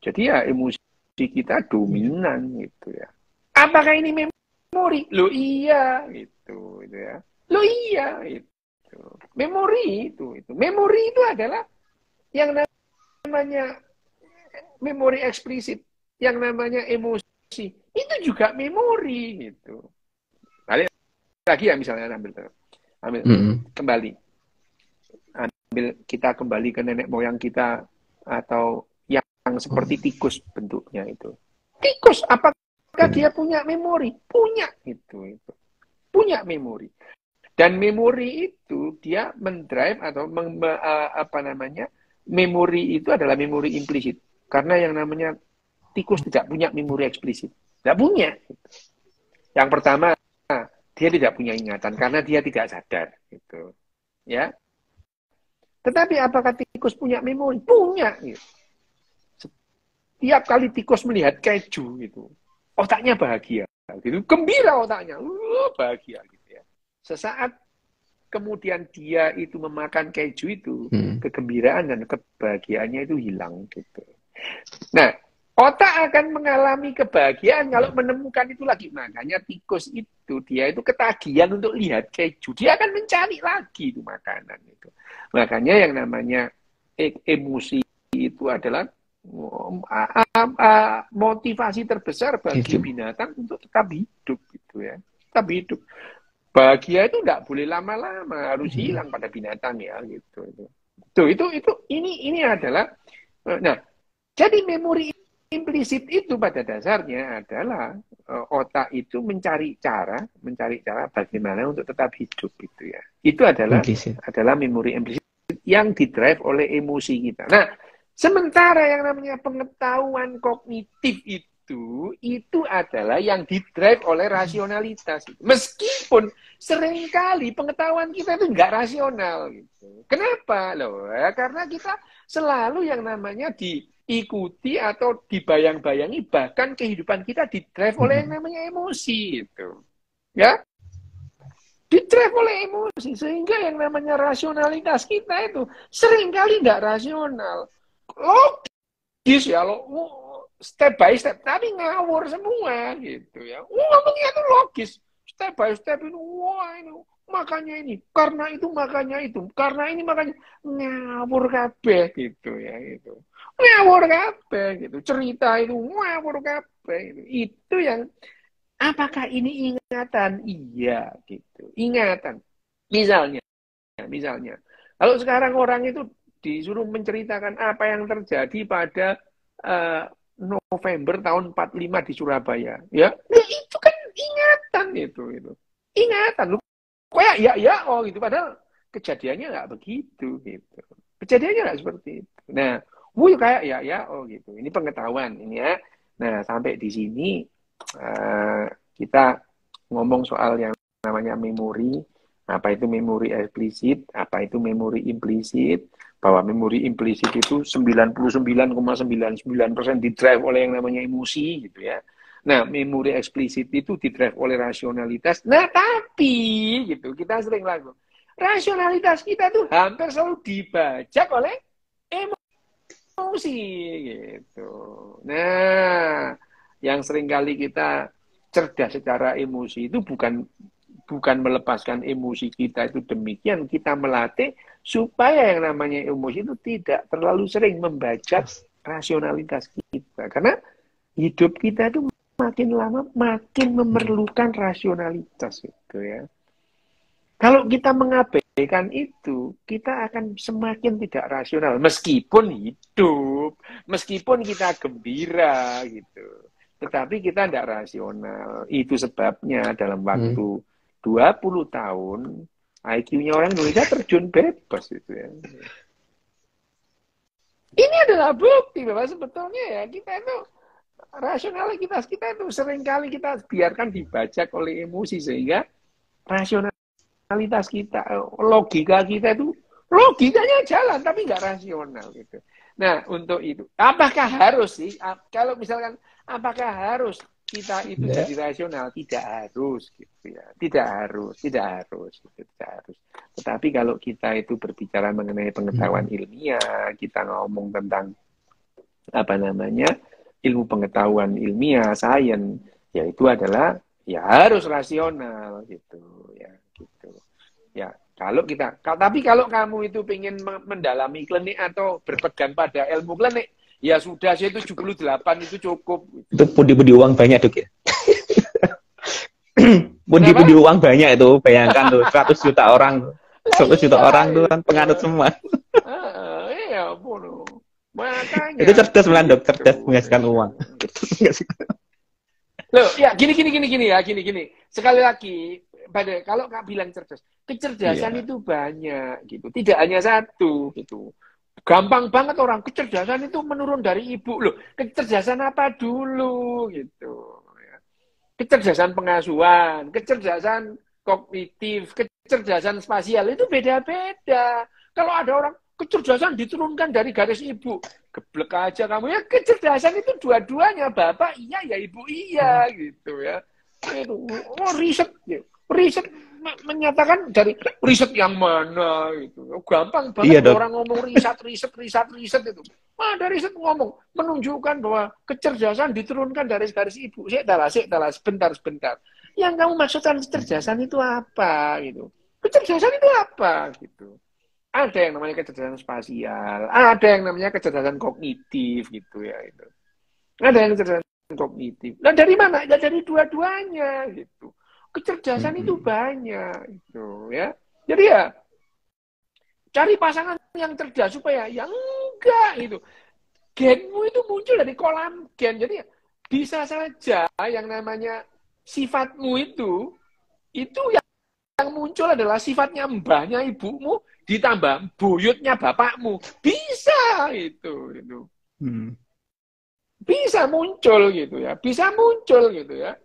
Jadi ya emosi kita dominan gitu ya. Apakah ini memori? Loh iya gitu ya. Loh iya itu. Memori itu. Memori itu adalah yang namanya memori eksplisit, yang namanya emosi, itu juga memori gitu. Balik lagi ya misalnya ambil kembali. Kita kembali ke nenek moyang kita atau yang seperti tikus bentuknya itu. Tikus apakah dia punya memori? Punya itu. Punya memori. Dan memori itu dia mendrive atau memori itu adalah memori implisit. Karena yang namanya tikus tidak punya memori eksplisit. Tidak punya. Yang pertama, dia tidak punya ingatan karena dia tidak sadar. Gitu. Ya. Tetapi apakah tikus punya memori? Punya. Gitu. Setiap kali tikus melihat keju, gitu, otaknya bahagia. Gitu. Gembira otaknya. Bahagia. Gitu ya. Sesaat kemudian dia itu memakan keju itu, kegembiraan dan kebahagiaannya itu hilang gitu. Nah, otak akan mengalami kebahagiaan kalau menemukan itu lagi. Makanya tikus itu dia itu ketagihan untuk lihat keju. Dia akan mencari lagi itu makanan itu. Makanya yang namanya emosi itu adalah motivasi terbesar bagi binatang untuk tetap hidup gitu ya. Tetap hidup. Bahagia itu nggak boleh lama-lama, harus hilang pada binatang ya gitu. Ini adalah nah, jadi memori implisit itu pada dasarnya adalah otak itu mencari cara bagaimana untuk tetap hidup gitu ya. Itu adalah memori implisit yang didrive oleh emosi kita. Nah, sementara yang namanya pengetahuan kognitif itu adalah yang didrive oleh rasionalitas. Meskipun seringkali pengetahuan kita itu nggak rasional. Gitu. Kenapa? Loh, ya, karena kita selalu yang namanya diikuti atau dibayang-bayangi, bahkan kehidupan kita didrive oleh yang namanya emosi. Gitu. Ya, didrive oleh emosi. Sehingga yang namanya rasionalitas kita itu seringkali nggak rasional. Logis ya, step by step, tapi ngawur semua gitu ya. Ngomongnya itu logis, step by step itu, wah ini makanya ini, karena itu makanya itu, karena ini makanya ngawur kabeh gitu ya itu. Ngawur kabeh gitu, cerita itu ngawur kabeh gitu. Itu yang apakah ini ingatan? Iya gitu, ingatan. Misalnya kalau sekarang orang itu disuruh menceritakan apa yang terjadi pada November tahun 45 di Surabaya, ya, itu kan ingatan itu. Ingatan lu, kayak ya oh gitu, padahal kejadiannya nggak begitu gitu. Kejadiannya nggak seperti itu. Nah, kayak ya oh gitu. Ini pengetahuan ini ya. Nah, sampai di sini kita ngomong soal yang namanya memori. Apa itu memori eksplisit, apa itu memori implisit, bahwa memori implisit itu 99,99% didrive oleh yang namanya emosi gitu ya. Nah, memori eksplisit itu didrive oleh rasionalitas. Nah, tapi gitu, kita sering lagu. rasionalitas kita tuh hampir selalu dibajak oleh emosi gitu. Nah, yang seringkali kita cerdas secara emosi itu bukan melepaskan emosi kita itu demikian, kita melatih supaya yang namanya emosi itu tidak terlalu sering membajak rasionalitas kita. Karena hidup kita itu makin lama makin memerlukan rasionalitas gitu ya. Kalau kita mengabaikan itu, kita akan semakin tidak rasional. Meskipun hidup, meskipun kita gembira gitu. Tetapi kita tidak rasional. Itu sebabnya dalam waktu 20 tahun, IQ-nya orang Indonesia terjun bebas gitu ya. Ini adalah bukti bahwa sebetulnya ya kita itu rasionalitas kita itu seringkali kita biarkan dibajak oleh emosi sehingga rasionalitas kita, logika kita itu logikanya jalan tapi nggak rasional gitu. Nah untuk itu, apakah harus sih? Kalau misalkan apakah harus kita itu jadi rasional? Tidak harus gitu ya. Tidak harus. Tetapi kalau kita itu berbicara mengenai pengetahuan ilmiah, kita ngomong tentang apa namanya ilmu pengetahuan ilmiah, sains, ya itu adalah ya harus rasional gitu ya gitu. Ya, tapi kalau kamu itu ingin mendalami klinik atau berpegang pada ilmu klinik, ya sudah sih itu 78 itu cukup. Itu pundi-pundi uang banyak, Dok ya. Pundi-pundi uang banyak itu, bayangkan tuh 100 juta orang. 100 juta orang tuh kan penganut semua. Iya, bodoh. Makanya itu cerdas melan, Dok, cerdas menghasilkan uang. Loh, ya gini. Sekali lagi, kalau Kak bilang cerdas, kecerdasan itu banyak gitu. Tidak hanya satu gitu. Gampang banget orang kecerdasan itu menurun dari ibu loh. Kecerdasan apa dulu gitu. Kecerdasan pengasuhan, kecerdasan kognitif, kecerdasan spasial itu beda-beda. Kalau ada orang kecerdasan diturunkan dari garis ibu, geblek aja kamu ya. Kecerdasan itu dua-duanya, bapak iya ya ibu iya gitu ya. Itu riset menyatakan dari riset yang mana gitu. Gampang banget orang ngomong riset itu. Ada riset ngomong menunjukkan bahwa kecerdasan diturunkan dari garis ibu. Setelah sebentar. Yang kamu maksudkan kecerdasan itu apa gitu? Kecerdasan itu apa gitu? Ada yang namanya kecerdasan spasial, ada yang namanya kecerdasan kognitif gitu ya itu. Ada yang kecerdasan kognitif. Nah dari mana? Ya dari dua-duanya gitu. Kecerdasan itu banyak gitu ya. Jadi ya cari pasangan yang cerdas supaya yang enggak itu. Genmu itu muncul dari kolam gen. Jadi bisa saja yang namanya sifatmu itu yang muncul adalah sifatnya mbahnya ibumu ditambah buyutnya bapakmu. Bisa itu. Bisa muncul gitu ya. Bisa muncul ya.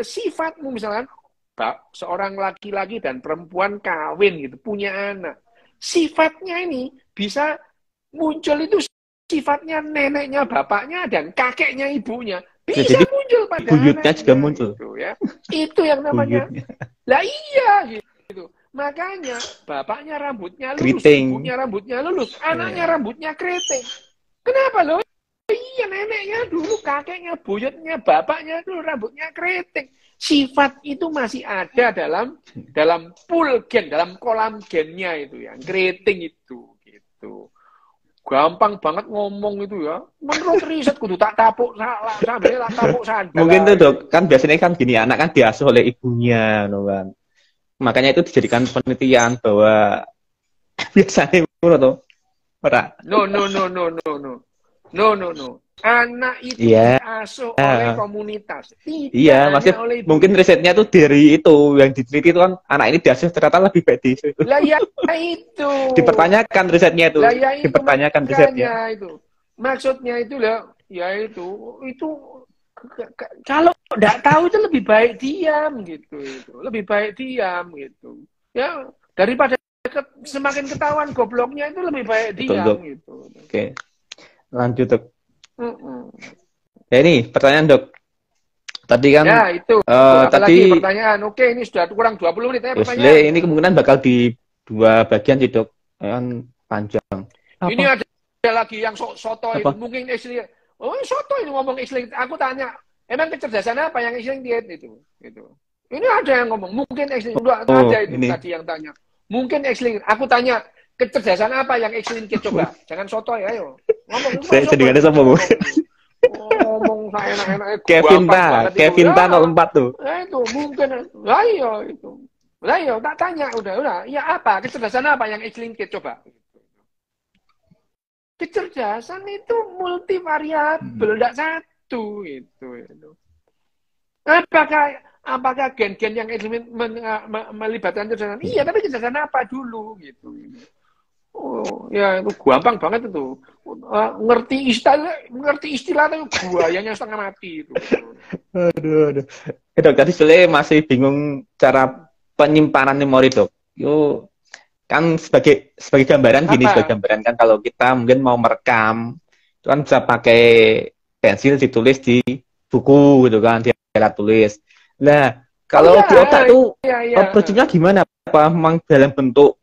Sifatmu misalkan seorang laki-laki dan perempuan kawin gitu, punya anak. Sifatnya ini bisa muncul itu sifatnya neneknya bapaknya dan kakeknya ibunya. Bisa jadi, muncul pada buyutnya juga muncul. Gitu, ya. Itu yang namanya. Lah iya gitu. Makanya bapaknya rambutnya lurus, ibunya rambutnya lurus, anaknya rambutnya keriting. Kenapa loh? Iya neneknya dulu, kakeknya, buyutnya, bapaknya dulu rambutnya keriting. Sifat itu masih ada dalam pool gen, dalam kolam gennya itu yang keriting itu gitu. Gampang banget ngomong itu ya. Menurut riset kudu tak tapuk sambil tak tapuk sandal. Mungkin tuh Dok, kan biasanya kan gini, anak kan diasuh oleh ibunya, kan. Makanya itu dijadikan penelitian bahwa biasanya menurut tuh ora. No. Anak itu diasuh oleh komunitas. Iya, maksudnya oleh mungkin risetnya tuh dari itu yang diteliti itu kan anak ini diasuh ternyata lebih baik di situ. Lah ya itu. Dipertanyakan risetnya itu. Lah ya itu. Dipertanyakan risetnya. Itu. Maksudnya itu lah, ya itu kalau nggak tahu itu lebih baik diam gitu. Lebih baik diam gitu. Ya, daripada semakin ketahuan gobloknya itu lebih baik diam gitu. Oke. Lanjut Dok. Ya ini pertanyaan Dok. Tadi kan Ya, itu. tadi Apalagi pertanyaan. Oke, ini sudah kurang 20 menit ya pertanyaan. ini kemungkinan bakal di dua bagian sih, Dok. Kan panjang. Ini Apa? ada lagi yang soto itu. Apa? Mungkin istri, oh soto ini ngomong istri. Aku tanya, emang kecerdasan apa yang istri diet itu? Gitu. Ini ada yang ngomong, mungkin istri. Udah ada Oh, itu ini. tadi yang tanya. Mungkin istri. Aku tanya, kecerdasan apa yang istri diet coba? Jangan soto ya, ayo. Ngomong itu Saya siapa dengarnya itu? sama Bu. Ngomong itu. Ngomong saya enak-enaknya gampang banget itu. Kevin Ya, 04 tuh. itu mungkin. Lah iya itu. Lah iya, tak tanya udah. Ya apa? Kecerdasan apa yang istri diet coba? Kecerdasan itu multivariabel, tidak satu itu. Apakah gen-gen yang melibatkan kecerdasan? Iya, tapi kecerdasan apa dulu gitu. Oh, ya itu gampang banget itu. Ngerti istilah itu buayanya setengah mati itu. Aduh. Dok, tadi sebenarnya masih bingung cara penyimpanan memori, Dok. Yo, kan sebagai gambaran gini, sebagai Apa? gambaran kan kalau kita mungkin mau merekam, itu kan bisa pakai pensil ditulis di buku gitu kan, di alat tulis. Nah, Oh kalau iya, di otak tuh iya, iya. prosesnya gimana? Apa memang dalam bentuk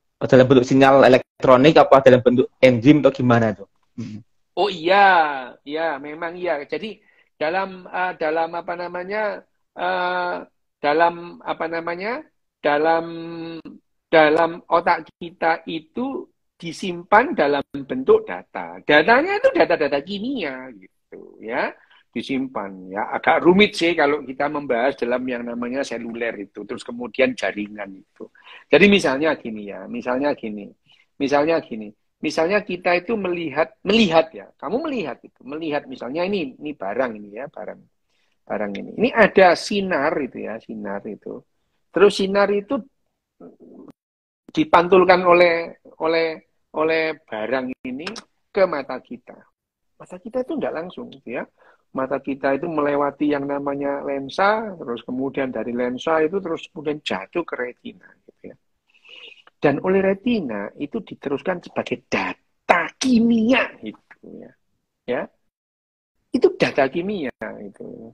sinyal elektronik apa dalam bentuk enzim atau gimana tuh? Oh iya, iya, memang iya. Jadi dalam apa namanya eh, dalam apa namanya dalam dalam otak kita itu disimpan dalam bentuk data. Datanya itu data-data kimia gitu ya, disimpan ya. Agak rumit sih kalau kita membahas dalam yang namanya seluler itu, terus kemudian jaringan itu. Jadi misalnya gini. Misalnya kita itu melihat ya, kamu melihat itu, melihat misalnya ini barang ini ya, barang ini. Ini ada sinar itu ya, sinar itu. Terus sinar itu dipantulkan oleh barang ini ke mata kita. Mata kita itu tidak langsung gitu ya. Mata kita itu melewati yang namanya lensa, terus kemudian dari lensa itu terus kemudian jatuh ke retina gitu ya. Dan oleh retina itu diteruskan sebagai data kimia gitu ya. Ya, itu data kimia itu.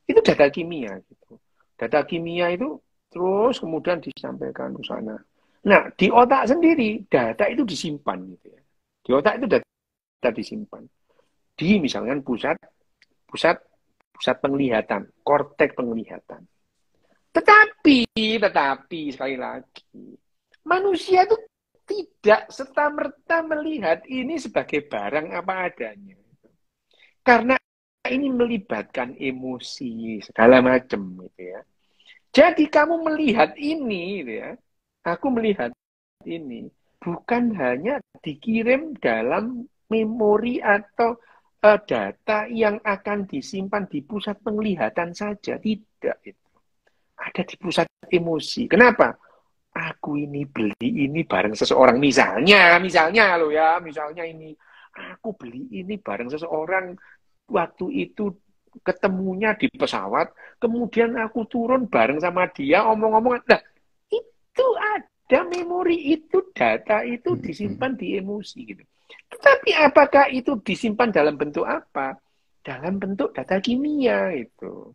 Itu data kimia gitu. Data kimia itu terus kemudian disampaikan ke sana. Nah, di otak sendiri data itu disimpan gitu ya. Di otak itu data disimpan. Di misalkan pusat pusat penglihatan, kortek penglihatan. Tetapi sekali lagi, manusia itu tidak serta-merta melihat ini sebagai barang apa adanya. Karena ini melibatkan emosi segala macam gitu ya. Jadi kamu melihat ini gitu ya. Aku melihat ini bukan hanya dikirim dalam memori atau data yang akan disimpan di pusat penglihatan saja, tidak itu. Ada di pusat emosi. Kenapa? Aku ini beli ini bareng seseorang, misalnya lo ya, misalnya ini aku beli ini bareng seseorang waktu itu ketemunya di pesawat, kemudian aku turun bareng sama dia, omong-omong, nah itu ada memori itu, data itu disimpan di emosi gitu. Tetapi apakah itu disimpan dalam bentuk apa? Dalam bentuk data kimia itu.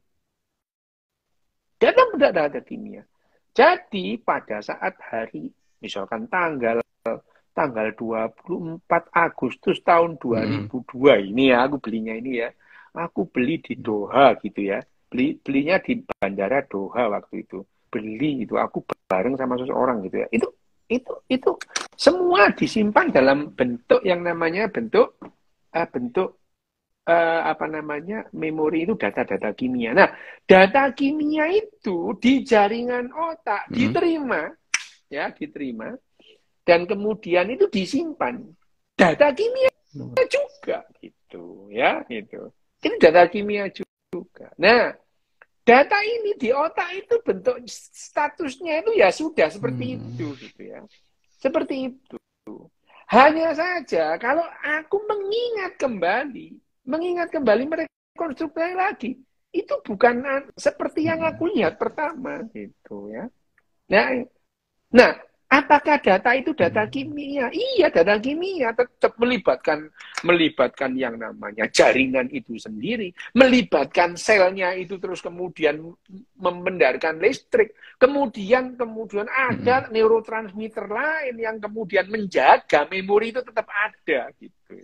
Dalam bentuk data kimia. Jadi pada saat hari, misalkan tanggal 24 Agustus tahun 2002 ini ya, aku belinya ini ya. Aku beli di Doha gitu ya. Belinya di Bandara Doha waktu itu. Beli itu aku bareng sama seseorang gitu ya. Itu semua disimpan dalam bentuk yang namanya bentuk apa namanya memori itu data-data kimia. Nah, data kimia itu di jaringan otak diterima ya, diterima dan kemudian itu disimpan. Data kimia juga gitu ya, gitu. Ini data kimia juga. Nah, data ini di otak itu bentuk statusnya itu ya sudah seperti itu gitu ya. Seperti itu. Hanya saja kalau aku mengingat kembali merekonstruksi lagi, itu bukan seperti yang aku lihat pertama gitu ya. Nah, nah Apakah data itu data kimia? Iya, data kimia tetap melibatkan yang namanya jaringan itu sendiri, melibatkan selnya itu terus kemudian membendarkan listrik, kemudian ada neurotransmitter lain yang kemudian menjaga memori itu tetap ada gitu.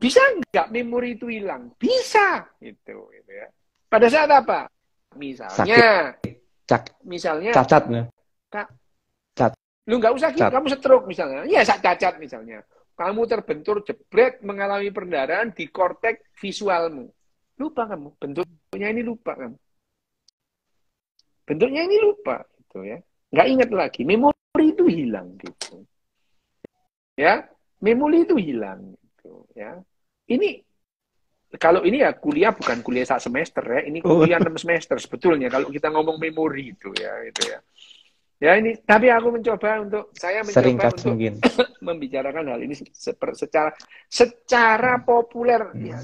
Bisa nggak memori itu hilang? Bisa gitu ya. Pada saat apa? Misalnya, cacat ya. Lu nggak usah gitu, kamu stroke misalnya. Ya, cacat misalnya. Kamu terbentur, jebret, mengalami perdarahan di korteks visualmu. Lupa kamu, bentuknya ini lupa kamu. Bentuknya ini lupa, gitu ya. Nggak ingat lagi, memori itu hilang, gitu. Ya, memori itu hilang, gitu ya. Ini, kalau ini ya kuliah bukan kuliah 1 semester ya, ini kuliah 6 semester sebetulnya kalau kita ngomong memori itu ya, gitu ya. Ya ini, tapi aku mencoba untuk mungkin membicarakan hal ini secara populer, ya,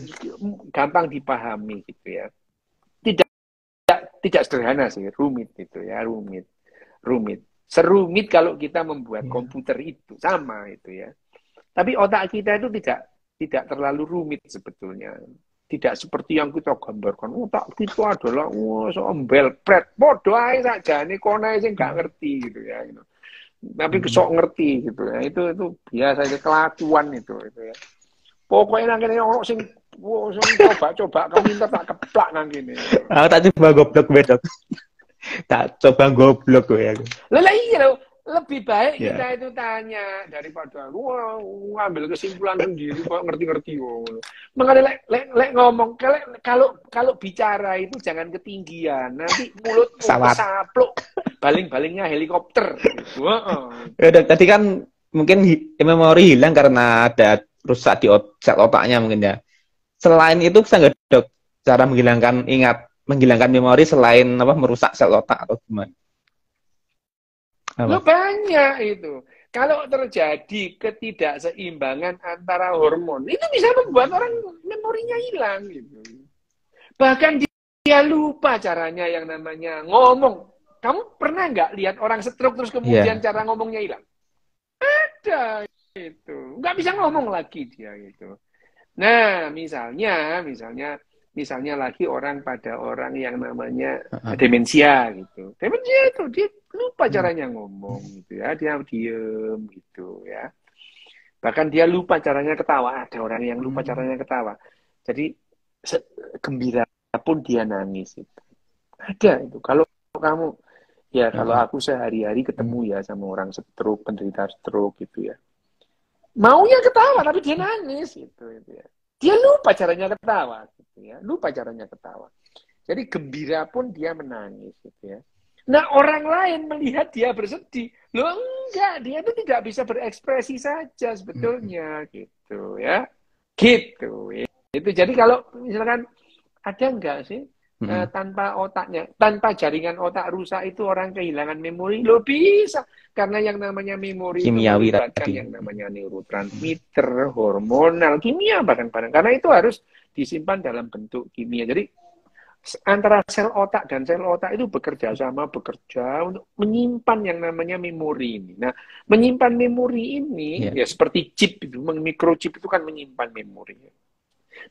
gampang dipahami gitu ya. Tidak sederhana sih, rumit gitu ya, rumit. Serumit kalau kita membuat komputer itu sama itu ya. Tapi otak kita itu tidak terlalu rumit sebetulnya. Tidak seperti yang kita gambarkan. Otak kita adalah sombel pret, bodoh aja saja. Ini konai sih nggak ngerti gitu ya. Gitu. Tapi sok ngerti gitu ya. Itu biasa aja kelakuan itu ya. Pokoknya nanti orang sing coba kamu minta tak keplak nanti ini. Aku tak coba goblok bedok. Tak coba goblok ya. Lah iya loh. Lebih baik kita itu tanya daripada ngambil kesimpulan sendiri kok ngerti-ngerti mengenai lek ngomong kalau bicara itu jangan ketinggian, nanti mulut kesapluk baling-balingnya helikopter gitu. Tadi kan mungkin memori hilang karena ada rusak di sel otaknya mungkin ya. Selain itu bisa nggak dok cara menghilangkan memori selain merusak sel otak atau gimana? Lo banyak itu. Kalau terjadi ketidakseimbangan antara hormon, itu bisa membuat orang memorinya hilang gitu. Bahkan dia lupa caranya yang namanya ngomong. Kamu pernah nggak lihat orang stroke terus kemudian cara ngomongnya hilang? Ada itu. Nggak bisa ngomong lagi dia gitu. Nah, misalnya lagi pada orang yang namanya demensia gitu. Demensia itu dia lupa caranya ngomong gitu ya, dia diem gitu ya. Bahkan dia lupa caranya ketawa. Ada orang yang lupa caranya ketawa. Jadi gembira pun dia nangis itu. Ada itu. Kalau kamu kalau aku sehari-hari ketemu ya sama orang stroke, penderita stroke gitu ya. Maunya ketawa tapi dia nangis gitu ya. Dia lupa caranya ketawa gitu ya. Lupa caranya ketawa. Jadi gembira pun dia menangis gitu ya. Nah, orang lain melihat dia bersedih. Loh enggak, dia itu tidak bisa berekspresi saja sebetulnya gitu ya. Gitu. Itu jadi kalau misalkan ada enggak sih tanpa otaknya, tanpa jaringan otak rusak itu orang kehilangan memori? Loh bisa. Karena yang namanya memori kimiawi itu melibatkan yang namanya neurotransmitter, hormonal, kimia bahkan-bahkan. Karena itu harus disimpan dalam bentuk kimia. Jadi antara sel otak dan sel otak itu bekerja untuk menyimpan yang namanya memori ini. Nah, menyimpan memori ini ya seperti chip itu, microchip itu kan menyimpan memori.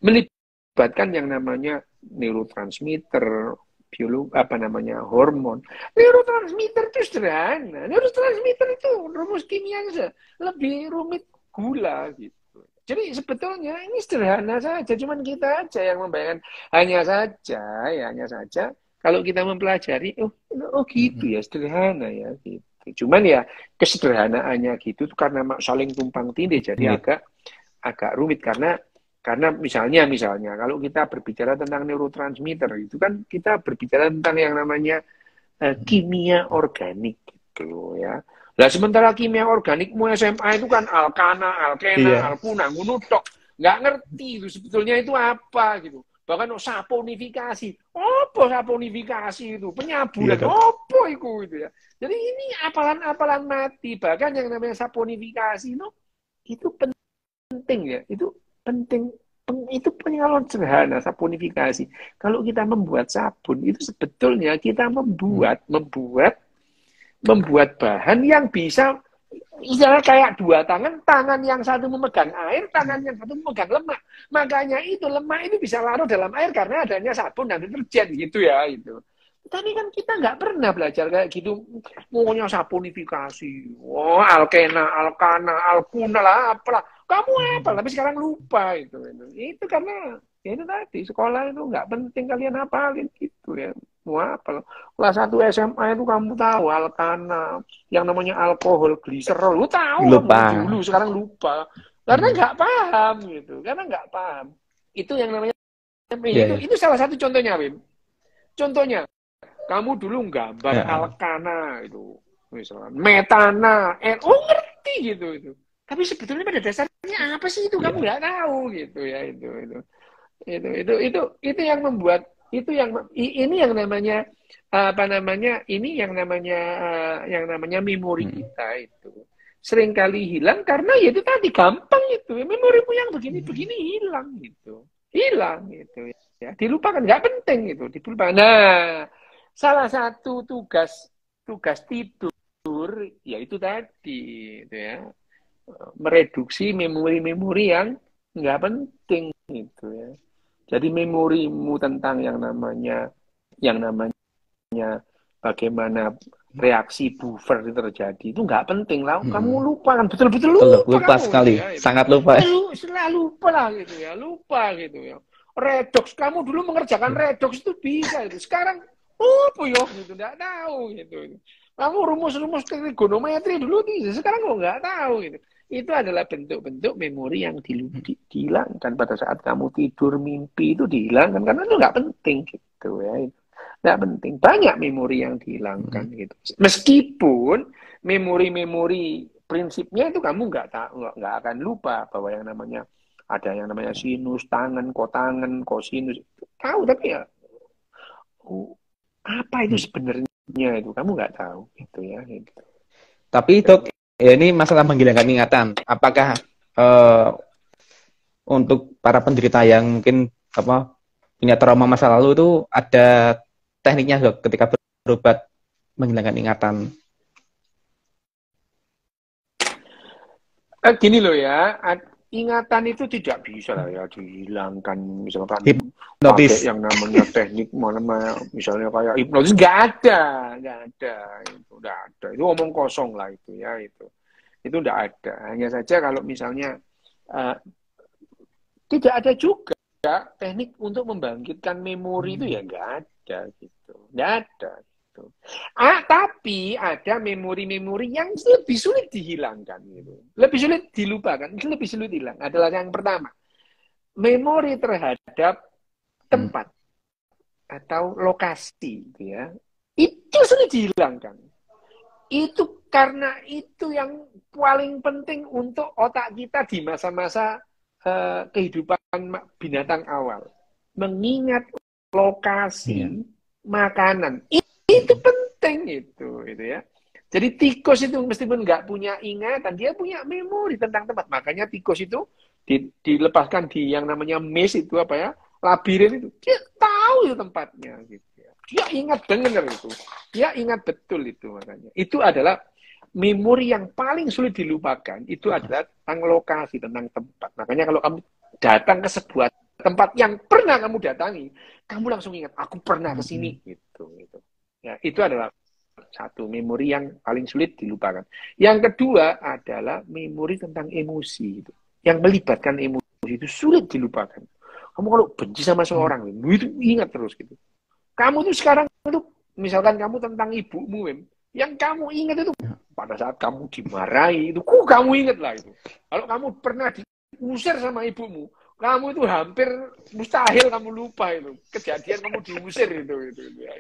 Melibatkan yang namanya neurotransmitter, hormon. Neurotransmitter itu sederhana. Neurotransmitter itu rumus kimianya lebih rumit gula gitu. Jadi sebetulnya ini sederhana saja, cuman kita aja yang membayangkan. Hanya saja kalau kita mempelajari, gitu ya, sederhana ya gitu. Cuman ya kesederhanaannya gitu karena saling tumpang tindih, jadi agak rumit karena misalnya kalau kita berbicara tentang neurotransmitter itu kan kita berbicara tentang yang namanya kimia organik gitu ya. Lah sementara kimia organikmu SMA itu kan alkana, alkena, alkuna, ngunutok. Nggak ngerti itu sebetulnya itu apa gitu. Bahkan saponifikasi. Apa saponifikasi itu? Penyaburan. Apa itu gitu ya. Jadi ini apalan-apalan mati. Bahkan yang namanya saponifikasi itu penting ya. Itu penting. Itu pengalaman sederhana, saponifikasi. Kalau kita membuat sabun, itu sebetulnya kita membuat membuat bahan yang bisa misalnya kayak dua tangan, tangan yang satu memegang air, tangan yang satu memegang lemak. Makanya itu lemak itu bisa larut dalam air karena adanya sabun dan deterjen gitu ya itu. Tapi kan kita nggak pernah belajar kayak gitu. Maunya saponifikasi. Oh, alkena, alkana, alkuna lah, apalah. Kamu apa? Tapi sekarang lupa itu. Itu karena ya itu tadi sekolah itu nggak penting kalian hafalin gitu ya. Mau apa? Kelas 1 SMA itu kamu tahu alkana, yang namanya alkohol, gliserol, lu tahu kamu Lupa. dulu, sekarang lupa. Karena nggak paham gitu, karena nggak paham. Itu yang namanya Ya, ya. itu salah satu contohnya, Wim. Contohnya, kamu dulu gambar Ya. alkana itu, misalnya metana, oh ngerti gitu itu. Tapi sebetulnya pada dasarnya apa sih itu kamu Ya. nggak tahu gitu ya itu yang membuat itu ini yang namanya apa namanya ini yang namanya memori kita itu seringkali hilang karena ya itu tadi gampang itu memorimu yang begini-begini hilang gitu ya dilupakan nggak penting itu dilupakan. Nah, salah satu tugas tugas tidur yaitu tadi itu ya mereduksi memori-memori yang nggak penting gitu ya. Jadi memorimu tentang yang namanya bagaimana reaksi buffer itu terjadi itu nggak penting lah. Kamu lupa kan betul-betul Betul, lupa lupa kamu itu sekali. ya. Itu. Sangat lupa. Selalu lupa lah gitu ya, lupa gitu ya. Redox kamu dulu mengerjakan redox itu bisa itu. Sekarang yo gitu nggak tahu gitu. Kamu rumus-rumus trigonometri dulu bisa, sekarang kok nggak tahu gitu. Itu adalah bentuk-bentuk memori yang dihilangkan pada saat kamu tidur mimpi itu dihilangkan karena itu nggak penting gitu ya. Nggak penting. Banyak memori yang dihilangkan gitu. Meskipun memori-memori prinsipnya itu kamu nggak akan lupa bahwa yang namanya ada yang namanya sinus, tangen, kotangen, kosinus. Tahu tapi ya apa itu sebenarnya itu kamu nggak tahu gitu ya. Gitu. Tapi dok, ya ini masalah menghilangkan ingatan. Apakah untuk para penderita yang mungkin apa punya trauma masa lalu itu ada tekniknya dok ketika berobat menghilangkan ingatan? Gini loh ya, ingatan itu tidak bisa lah ya dihilangkan misalkan pakai Hipnotis. yang namanya teknik mana misalnya kayak hipnotis nggak ada itu nggak ada itu omong kosong lah itu ya itu nggak ada hanya saja kalau misalnya uh, tidak ada juga teknik untuk membangkitkan memori itu ya nggak ada gitu nggak ada gitu. Tapi ada memori-memori yang lebih sulit dihilangkan gitu lebih sulit dilupakan lebih sulit hilang adalah yang pertama memori terhadap tempat atau lokasi gitu ya itu sulit dihilangkan itu karena itu yang paling penting untuk otak kita di masa-masa kehidupan binatang awal mengingat lokasi makanan itu penting itu ya jadi tikus itu meskipun nggak punya ingatan dia punya memori tentang tempat makanya tikus itu dilepaskan di yang namanya maze itu apa ya labirin itu dia tahu itu tempatnya gitu ya. Dia ingat benar itu dia ingat betul itu makanya itu adalah memori yang paling sulit dilupakan itu adalah tentang lokasi, tentang tempat. Makanya kalau kamu datang ke sebuah tempat yang pernah kamu datangi, kamu langsung ingat, aku pernah ke sini. Gitu. Ya, itu adalah satu memori yang paling sulit dilupakan. Yang kedua adalah memori tentang emosi. Itu. Yang melibatkan emosi itu sulit dilupakan. Kamu kalau benci sama seorang, itu ingat terus gitu. Kamu tuh sekarang tuh, misalkan kamu tentang ibumu, yang kamu ingat itu pada saat kamu dimarahi itu kamu ingat lah itu kalau kamu pernah diusir sama ibumu kamu itu hampir mustahil kamu lupa itu kejadian kamu diusir itu ya.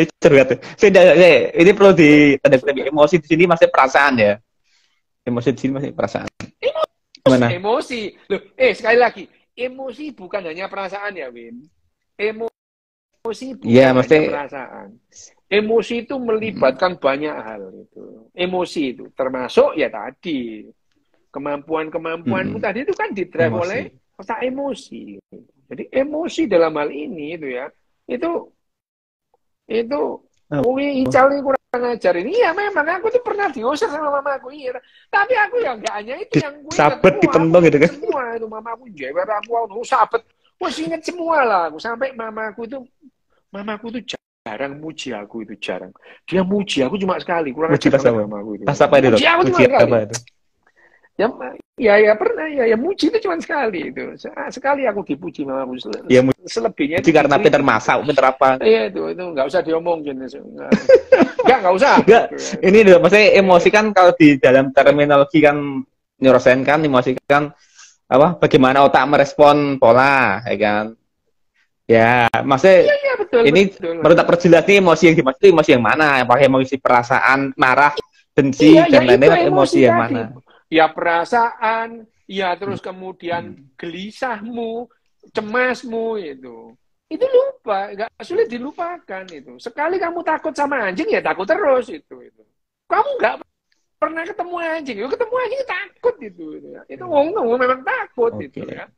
Itu ini perlu ditandai emosi di sini masih perasaan ya emosi di sini masih perasaan emosi loh sekali lagi emosi bukan hanya perasaan ya Wim emosi bukan hanya perasaan emosi itu melibatkan banyak hal itu. Emosi itu termasuk ya tadi kemampuanmu tadi itu kan didrive oleh otak emosi. Jadi emosi dalam hal ini itu ya itu Oh, Ical ini kurang ajar ini. Iya memang aku tuh pernah diusir sama mama aku, iya. Tapi aku ya nggak hanya itu yang gue ingat. Sabet dipentung gitu kan. Semua itu mama aku jewer aku sabet. Wah, inget semua lah aku. Sampai mamaku tuh jarang muji aku, itu jarang. Dia muji aku cuma sekali, kurang Muji ajar pas banget apa? mamaku itu. Pas apa itu, Dok? Muji aku cuma Muji sekali. apa itu? Ya pernah ya muji itu cuma sekali itu. Sekali aku dipuji mamaku. Ya Selebihnya muji karena pinter masak, pinter apa? Iya itu nggak usah diomongin. Nggak usah. Enggak, ini Dok, maksudnya emosi kan kalau di dalam terminologi kan neurosains kan emosi kan apa? Bagaimana otak merespon pola, ya kan? Ya, maksudnya Iya, betul, ini betul. baru tak perjelas nih emosi yang dimaksud itu emosi yang mana? Yang pakai emosi perasaan, marah, benci, dan lain-lain emosi yang mana? Ya perasaan, ya terus kemudian gelisahmu, cemasmu itu lupa, nggak sulit dilupakan itu. Sekali kamu takut sama anjing ya takut terus itu. Kamu nggak pernah ketemu anjing, ketemu anjing takut itu. Itu ngomong memang takut itu ya.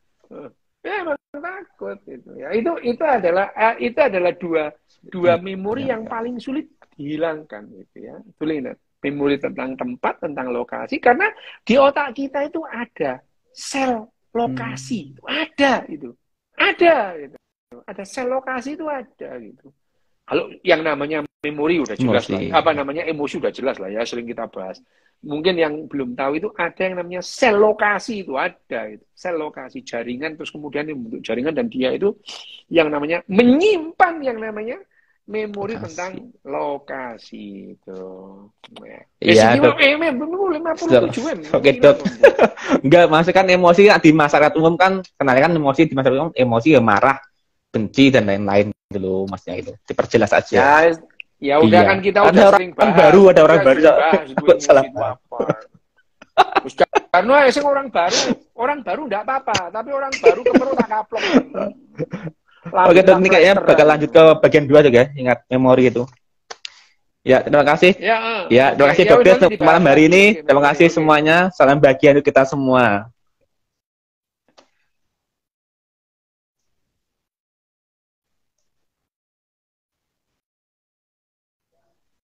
Ya memang takut itu ya. Itu adalah dua memori yang paling sulit dihilangkan itu ya. Boleh ingat. Memori tentang tempat, tentang lokasi, karena di otak kita itu ada sel lokasi, ada gitu. Ada sel lokasi itu ada gitu. Kalau yang namanya memori udah jelas lah, emosi udah jelas lah ya, sering kita bahas. Mungkin yang belum tahu itu ada yang namanya sel lokasi itu ada itu. Sel lokasi jaringan, terus kemudian membentuk jaringan, dan dia itu yang namanya menyimpan yang namanya memori tentang lokasi itu. Iya, Dok. 57 Oke, Dok. Enggak, maksudnya kan emosi di masyarakat umum kan, kenalnya kan emosi di masyarakat umum, emosi ya marah, benci, dan lain-lain dulu, maksudnya itu. Diperjelas aja. Ya udah kan kita udah sering bahas. Ada orang baru. Salah apa. Karena orang baru enggak apa-apa, tapi orang baru keperut tak kaplok. Oke, Dok, ini kayaknya bakal lanjut ke bagian 2 juga ya, ingat memori itu. Ya, terima kasih. Ya, terima kasih Dokter untuk malam hari ini. Terima kasih semuanya. Salam bahagia untuk kita semua.